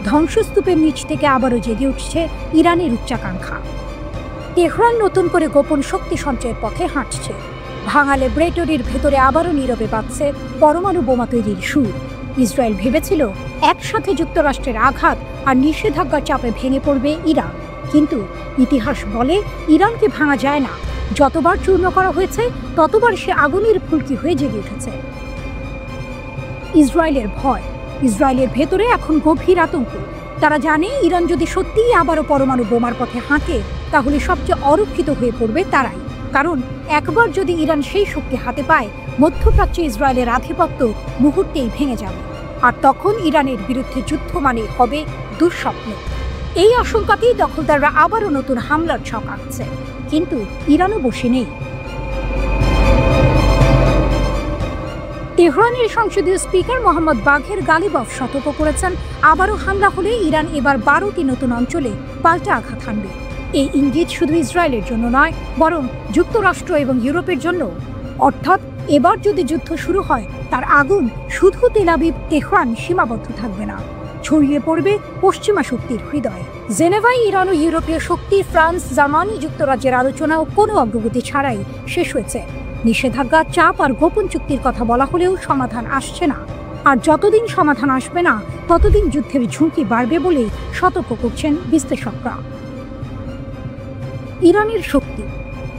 ধ্বংসস্তূপের নিচ থেকে আবারও জেগে উঠছে ইরানের উচ্চাকাঙ্ক্ষা। তেহরান নতুন করে গোপন শক্তি সঞ্চয়ের পথে হাঁটছে। ভাঙা ল্যাবরেটরির ভেতরে আবারও নীরবে বাজছে পরমাণু বোমা তৈরির সুর। ইসরায়েল ভেবেছিল একসাথে যুক্তরাষ্ট্রের আঘাত আর নিষেধাজ্ঞার চাপে ভেঙে পড়বে ইরান, কিন্তু ইতিহাস বলে ইরানকে ভাঙা যায় না। যতবার চূর্ণ করা হয়েছে ততবার সে আগুনের ফুলকি হয়ে জেগে উঠেছে। ইসরায়েলের ভয়, ইসরায়েলের ভেতরে এখন গভীর আতঙ্ক। তারা জানে ইরান যদি সত্যিই আবারও পরমাণু বোমার পথে হাঁটে, তাহলে সবচেয়ে অরক্ষিত হয়ে পড়বে তারাই। কারণ একবার যদি ইরান সেই শক্তি হাতে পায়, মধ্যপ্রাচ্যে ইসরায়েলের আধিপত্য মুহূর্তেই ভেঙে যাবে। আর তখন ইরানের বিরুদ্ধে যুদ্ধ মানে হবে দুঃস্বপ্ন। এই আশঙ্কাতেই দখলদাররা আবারও নতুন হামলার ছক আঁকছে। কিন্তু ইরানও বসে নেই। তেহরানের সংসদীয় স্পিকার মোহাম্মদ বাঘের গালিবফ সতর্ক করেছেন, আবারও হামলা হলে ইরান এবার 12টি নতুন অঞ্চলে পাল্টা আঘাত হানবে। এই ইঙ্গিত শুধু ইসরায়েলের জন্য নয়, বরং যুক্তরাষ্ট্র এবং ইউরোপের জন্য। অর্থাৎ এবার যদি যুদ্ধ শুরু হয়, তার আগুন শুধু তেল আবিব তেহরান সীমাবদ্ধ থাকবে না, ছড়িয়ে পড়বে পশ্চিমা শক্তির হৃদয়ে। জেনেভায় ইরান ও ইউরোপীয় শক্তি, ফ্রান্স, জার্মানি, যুক্তরাজ্যের আলোচনাও কোনো অগ্রগতি ছাড়াই শেষ হয়েছে। নিষেধাজ্ঞা, চাপ আর গোপন চুক্তির কথা বলা হলেও সমাধান আসছে না। আর যতদিন সমাধান আসবে না, ততদিন যুদ্ধের ঝুঁকি বাড়বে বলেই সতর্ক করছেন বিশ্লেষকরা। ইরানের শক্তি।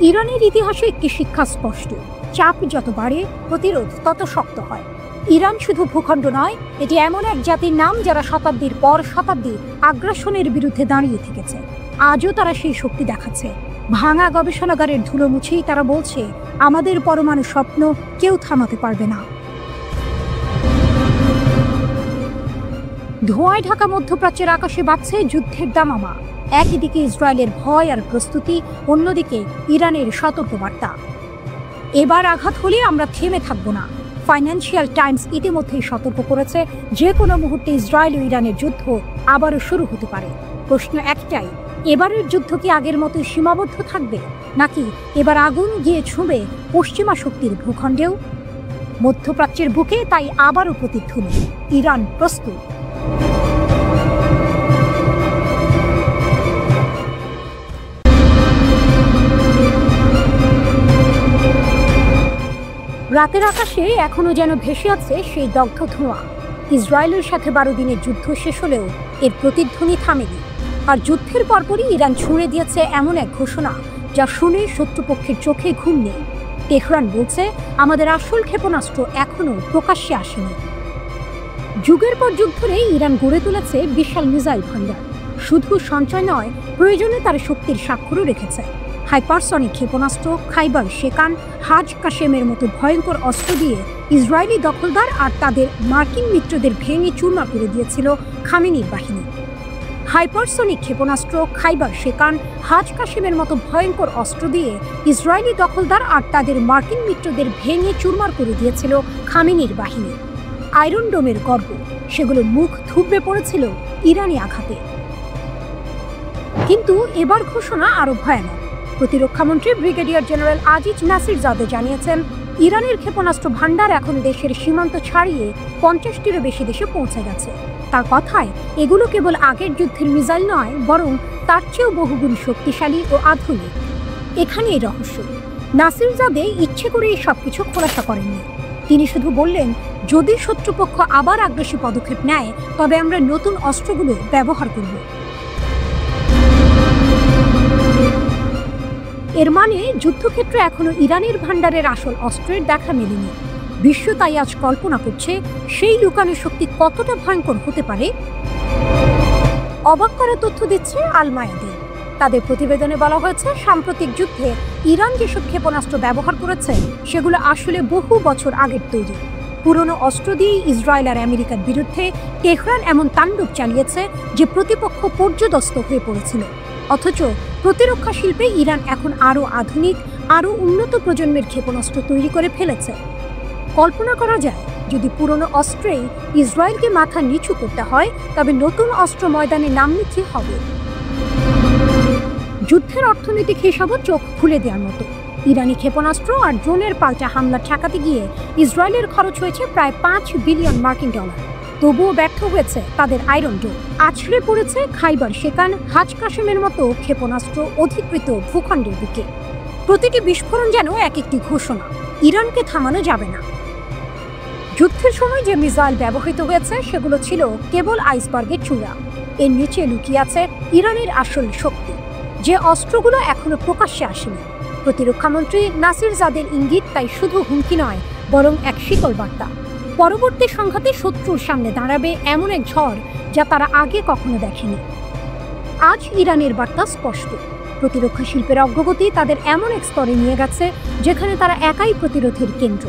ইরানের ইতিহাসে একটি শিক্ষা স্পষ্ট, চাপ যত বাড়ে প্রতিরোধ তত শক্ত হয়। ইরান শুধু ভূখণ্ড নয়, এটি এমন এক জাতির নাম যারা শতাব্দীর পর শতাব্দী আগ্রাসনের বিরুদ্ধে দাঁড়িয়ে থেকেছে। আজও তারা সেই শক্তি দেখাচ্ছে। ভাঙা গবেষণাগারের ধুলো মুছেই তারা বলছে, আমাদের পরমাণু স্বপ্ন কেউ থামাতে পারবে না। ধোঁয়ায় ঢাকা মধ্যপ্রাচ্যের আকাশে বাজছে যুদ্ধের দামামা। একই দিকে ইসরায়েলের ভয় আর প্রস্তুতি, অন্যদিকে ইরানের সতর্কবার্তা। এবার আঘাত হলে আমরা থেমে থাকব না। ফাইন্যান্সিয়াল টাইমস ইতিমধ্যেই সতর্ক করেছে, যে কোনো মুহূর্তে ইসরায়েল ও ইরানের যুদ্ধ আবারও শুরু হতে পারে। প্রশ্ন একটাই, এবারের যুদ্ধ কি আগের মতোই সীমাবদ্ধ থাকবে, নাকি এবার আগুন গিয়ে ছুঁবে পশ্চিমা শক্তির ভূখণ্ডেও? মধ্যপ্রাচ্যের বুকে তাই আবারও প্রতিধ্বনি, ইরান প্রস্তুত। রাতের আকাশে এখনো যেন ভেসে আছে সেই দগ্ধ ধোঁয়া। ইসরায়েলের সাথে 12 দিনের যুদ্ধ শেষ হলেও এর প্রতিধ্বনি থামেনি। আর যুদ্ধের পরপরই ইরান ছুঁড়ে দিয়েছে এমন এক ঘোষণা, যা শুনে শত্রুপক্ষের চোখে ঘুম নেই। তেহরান বলছে, আমাদের আসল ক্ষেপণাস্ত্র এখনো প্রকাশ্যে আসেনি। যুগের পর যুগ ধরে ইরান গড়ে তুলেছে বিশাল মিসাইল ভান্ডার। শুধু সঞ্চয় নয়, প্রয়োজনে তার শক্তির স্বাক্ষরও রেখেছে। হাইপারসনিক ক্ষেপণাস্ত্র, খাইবার শেকান, হাজ কাশেমের মতো ভয়ঙ্কর অস্ত্র দিয়ে ইসরায়েলি দখলদার আর তাদের মার্কিন মিত্রদের ভেঙে চুরমার করে দিয়েছিল খামেনির বাহিনী। হাইপারসনিক ক্ষেপণাস্ত্র, খাইবার শেকান, হাজ কাশেমের মতো ভয়ঙ্কর অস্ত্র দিয়ে ইসরায়েলি দখলদার আর তাদের মার্কিন মিত্রদের ভেঙে চুরমার করে দিয়েছিল খামেনির বাহিনী। আয়রন ডোমের গর্ব, সেগুলো মুখ থুবড়ে পড়েছিল ইরানি আঘাতে। কিন্তু এবার ঘোষণা আরো ভয়ানক। প্রতিরক্ষামন্ত্রী ব্রিগেডিয়ার জেনারেল আজিজ নাসিরজাদে জানিয়েছেন, ইরানের ক্ষেপণাস্ত্র ভান্ডার এখন দেশের সীমান্ত ছাড়িয়ে 50টিরও বেশি দেশে পৌঁছে গেছে। তার কথায়, এগুলো কেবল আগের যুদ্ধের মিসাইল নয়, বরং তার চেয়েও বহুগুণ শক্তিশালী ও আধুনিক। এখানেই রহস্য। নাসিরজাদে ইচ্ছে করেই সবকিছু খোলাসা করেননি। তিনি শুধু বললেন, যদি শত্রুপক্ষ আবার আগ্রাসী পদক্ষেপ নেয়, তবে আমরা নতুন অস্ত্রগুলো ব্যবহার করব। এর মানে যুদ্ধক্ষেত্রে এখনো ইরানের ভান্ডারের আসল অস্ত্রের দেখা মেলেনি। বিশ্ব তাই আজ কল্পনা করছে, সেই লুকানো শক্তি কতটা ভয়ঙ্কর হতে পারে। অবাক করা তথ্য দিচ্ছে আল মায়াদিন। তাদের প্রতিবেদনে বলা হয়েছে, সাম্প্রতিক যুদ্ধে ইরান যেসব ক্ষেপণাস্ত্র ব্যবহার করেছে, সেগুলো আসলে বহু বছর আগের তৈরি। পুরনো অস্ত্র দিয়ে ইসরায়েল আর আমেরিকার বিরুদ্ধে তেহরান এমন তাণ্ডব চালিয়েছে যে প্রতিপক্ষ পর্যদস্ত হয়ে পড়েছিল। অথচ প্রতিরক্ষা শিল্পে ইরান এখন আরও আধুনিক, আরও উন্নত প্রজন্মের ক্ষেপণাস্ত্র তৈরি করে ফেলেছে। কল্পনা করা যায়, যদি পুরনো অস্ত্রেই ইসরায়েলকে মাথা নিচু করতে হয়, তবে নতুন অস্ত্র ময়দানে নামলে কি হবে। যুদ্ধের অর্থনৈতিক হিসাবও চোখ খুলে দেওয়ার মতো। ইরানি ক্ষেপণাস্ত্র আর ড্রোনের পাল্টা হামলা ঠেকাতে গিয়ে ইসরায়েলের খরচ হয়েছে প্রায় $5 বিলিয়ন। তবুও ব্যর্থ হয়েছে তাদের আয়রন ডোম। আছড়ে পড়েছে খাইবার শেকান, হাজ কাশেমের মতো ক্ষেপণাস্ত্র অধিকৃত ভূখণ্ডের দিকে। প্রতিটি বিস্ফোরণ যেন এক একটি ঘোষণা, ইরানকে থামানো যাবে না। যুদ্ধের সময় যে মিসাইল ব্যবহৃত হয়েছে, সেগুলো ছিল কেবল আইসবার্গের চূড়া। এর নিচে লুকিয়ে আছে ইরানের আসল শক্তি, যে অস্ত্রগুলো এখনো প্রকাশ্যে আসেনি। প্রতিরক্ষামন্ত্রী নাসিরজাদের ইঙ্গিত তাই শুধু হুমকি নয়, বরং এক শীতল বার্তা। পরবর্তী সংঘাতে শত্রুর সামনে দাঁড়াবে এমন এক ঝড়, যা তারা আগে কখনো দেখেনি। আজ ইরানের বার্তা স্পষ্ট। প্রতিরক্ষা শিল্পের অগ্রগতি তাদের এমন এক স্তরে নিয়ে গেছে, যেখানে তারা একাই প্রতিরোধের কেন্দ্র।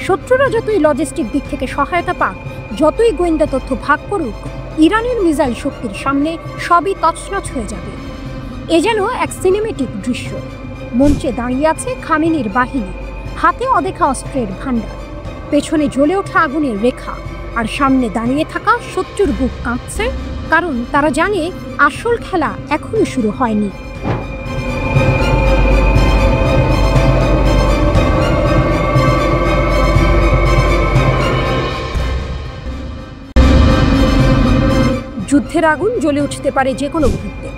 শত্রুরা যতই লজিস্টিক দিক থেকে সহায়তা পাক, যতই গোয়েন্দা তথ্য ভাগ করুক, ইরানের মিসাইল শক্তির সামনে সবই তছনছ হয়ে যাবে। এ যেন এক সিনেমেটিক দৃশ্য। মঞ্চে দাঁড়িয়ে আছে খামেনির বাহিনী, হাতে অদেখা অস্ত্রের ভান্ডার, পেছনে জ্বলে ওঠা আগুনের রেখা, আর সামনে দাঁড়িয়ে থাকা শত্রুর বুক কাঁপছে, কারণ তারা জানে আসল খেলা এখনো শুরু হয়নি। যুদ্ধের আগুন জ্বলে উঠতে পারে যে কোনো মুহূর্তে।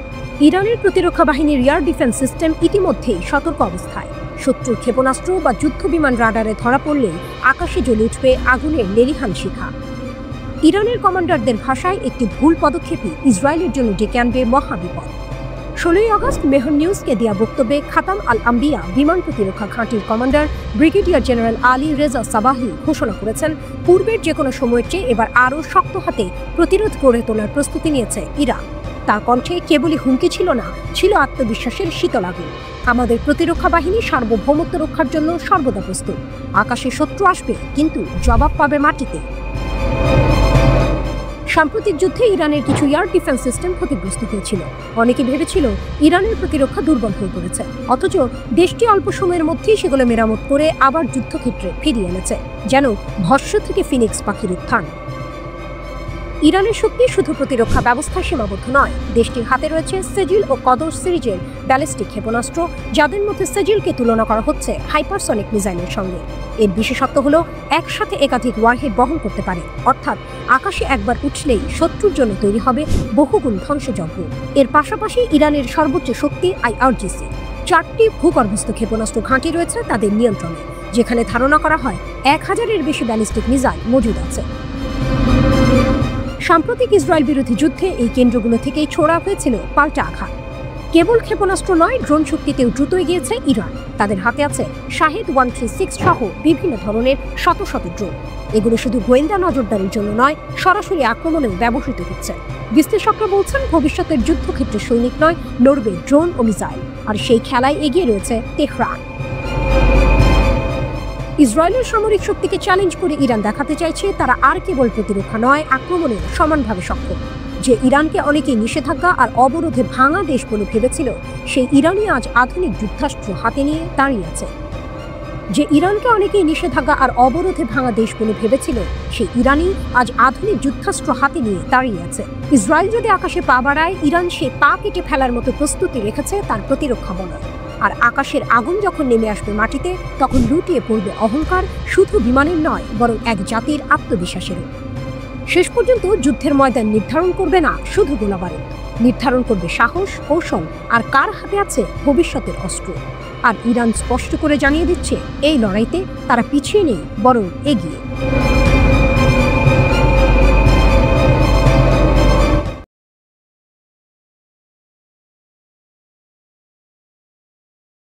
ইরানের প্রতিরক্ষা বাহিনীর এয়ার ডিফেন্স সিস্টেম ইতিমধ্যেই সতর্ক অবস্থায়। শত্রুর ক্ষেপণাস্ত্র বা যুদ্ধ বিমান রাডারে ধরা পড়লে আকাশে জ্বলে উঠবে আগুনের লেলিহান শিখা। ইরানের কমান্ডারদের ভাষায়, একটি ভুল পদক্ষেপই ইসরায়েলের জন্য ডেকে আনবে মহাবিপদ। 16 আগস্ট মেহর নিউজকে দেয়া বক্তব্যে খাতাম আল আম্বিয়া বিমান প্রতিরক্ষা ঘাঁটির commander brigadier general Ali Reza Sabahi ঘোষণা করেছেন, পূর্বের যে কোনো সময়ের চেয়ে এবার আরও শক্ত হাতে প্রতিরোধ গড়ে তোলার প্রস্তুতি নিয়েছে ইরান। তার কণ্ঠে কেবলই হুমকি ছিল না, ছিল আত্মবিশ্বাসের শীতল আগুন। আমাদের প্রতিরক্ষা বাহিনী সার্বভৌমত্ব রক্ষার জন্য সর্বদা প্রস্তুত। আকাশে শত্রু আসবে, কিন্তু জবাব পাবে মাটিতে। সাম্প্রতিক যুদ্ধে ইরানের কিছু এয়ার ডিফেন্স সিস্টেম ক্ষতিগ্রস্ত হয়েছিল। অনেকে ভেবেছিল ইরানের প্রতিরক্ষা দুর্বল হয়ে পড়েছে, অথচ দেশটি অল্প সময়ের মধ্যেই সেগুলো মেরামত করে আবার যুদ্ধক্ষেত্রে ফিরিয়ে এনেছে, যেন ভস্ম থেকে ফিনিক্স পাখির উত্থান। ইরানের শক্তি শুধু প্রতিরক্ষা ব্যবস্থায় সীমাবদ্ধ নয়, দেশটির হাতে রয়েছে সেজিল ও কদর সিরিজের ব্যালিস্টিক ক্ষেপণাস্ত্র, যাদের মধ্যে সেজিলকে তুলনা করা হচ্ছে হাইপারসনিক মিসাইলের সঙ্গে। এর বিশেষত্ব হলো একসাথে একাধিক ওয়ারহেড বহন করতে পারে, অর্থাৎ আকাশে একবার উঠলেই শত্রুর জন্য তৈরি হবে বহুগুণ ধ্বংসযজ্ঞ। এর পাশাপাশি ইরানের সর্বোচ্চ শক্তি IRGC 4টি ভূগর্ভস্থ ক্ষেপণাস্ত্র ঘাঁটি রয়েছে তাদের নিয়ন্ত্রণে, যেখানে ধারণা করা হয় 1000-এর বেশি ব্যালিস্টিক মিসাইল মজুদ আছে। সাম্প্রতিক ইসরায়েল বিরোধী যুদ্ধে এই কেন্দ্রগুলো থেকেই ছোড়া হয়েছিল পাল্টা আঘাত। কেবল ক্ষেপণাস্ত্র নয়, ড্রোন শক্তিতেও দ্রুত এগিয়েছে ইরান। তাদের হাতে আছে শাহেদ 136 সহ বিভিন্ন ধরনের শত শত ড্রোন। এগুলো শুধু গোয়েন্দা নজরদারির জন্য নয়, সরাসরি আক্রমণেও ব্যবহৃত হচ্ছে। বিশ্লেষকরা বলছেন, ভবিষ্যতের যুদ্ধক্ষেত্রে সৈনিক নয়, লড়বে ড্রোন ও মিসাইল। আর সেই খেলায় এগিয়ে রয়েছে তেহরান। ইসরায়েলের সামরিক শক্তিকে চ্যালেঞ্জ করে ইরান দেখাতে চাইছে তারা আর কেবল প্রতিরক্ষা নয়, আক্রমণেও সমানভাবে সক্ষম। যে ইরানকে অনেকেই নিষেধাজ্ঞা আর অবরোধে ভাঙা দেশ বলে ভেবেছিল, সেই ইরানই আজ আধুনিক যুদ্ধাস্ত্র হাতে নিয়ে দাঁড়িয়ে আছে। যে ইরানকে অনেকেই নিষেধাজ্ঞা আর অবরোধে ভাঙা দেশ বলে ভেবেছিল, সেই ইরানই আজ আধুনিক যুদ্ধাস্ত্র হাতে নিয়ে দাঁড়িয়ে আছে। ইসরায়েল যদি আকাশে পা বাড়ায়, ইরান সে পা কেটে ফেলার মতো প্রস্তুতি রেখেছে তার প্রতিরক্ষা বলয়। আর আকাশের আগুন যখন নেমে আসবে মাটিতে, তখন লুটিয়ে পড়বে অহংকার, শুধু বিমানের নয়, বরং এক জাতির আত্মবিশ্বাসেরও। শেষ পর্যন্ত যুদ্ধের ময়দান নির্ধারণ করবে না শুধু গোলাবারুদ, নির্ধারণ করবে সাহস, কৌশল আর কার হাতে আছে ভবিষ্যতের অস্ত্র। আর ইরান স্পষ্ট করে জানিয়ে দিচ্ছে, এই লড়াইতে তারা পিছিয়ে নেই, বরং এগিয়ে।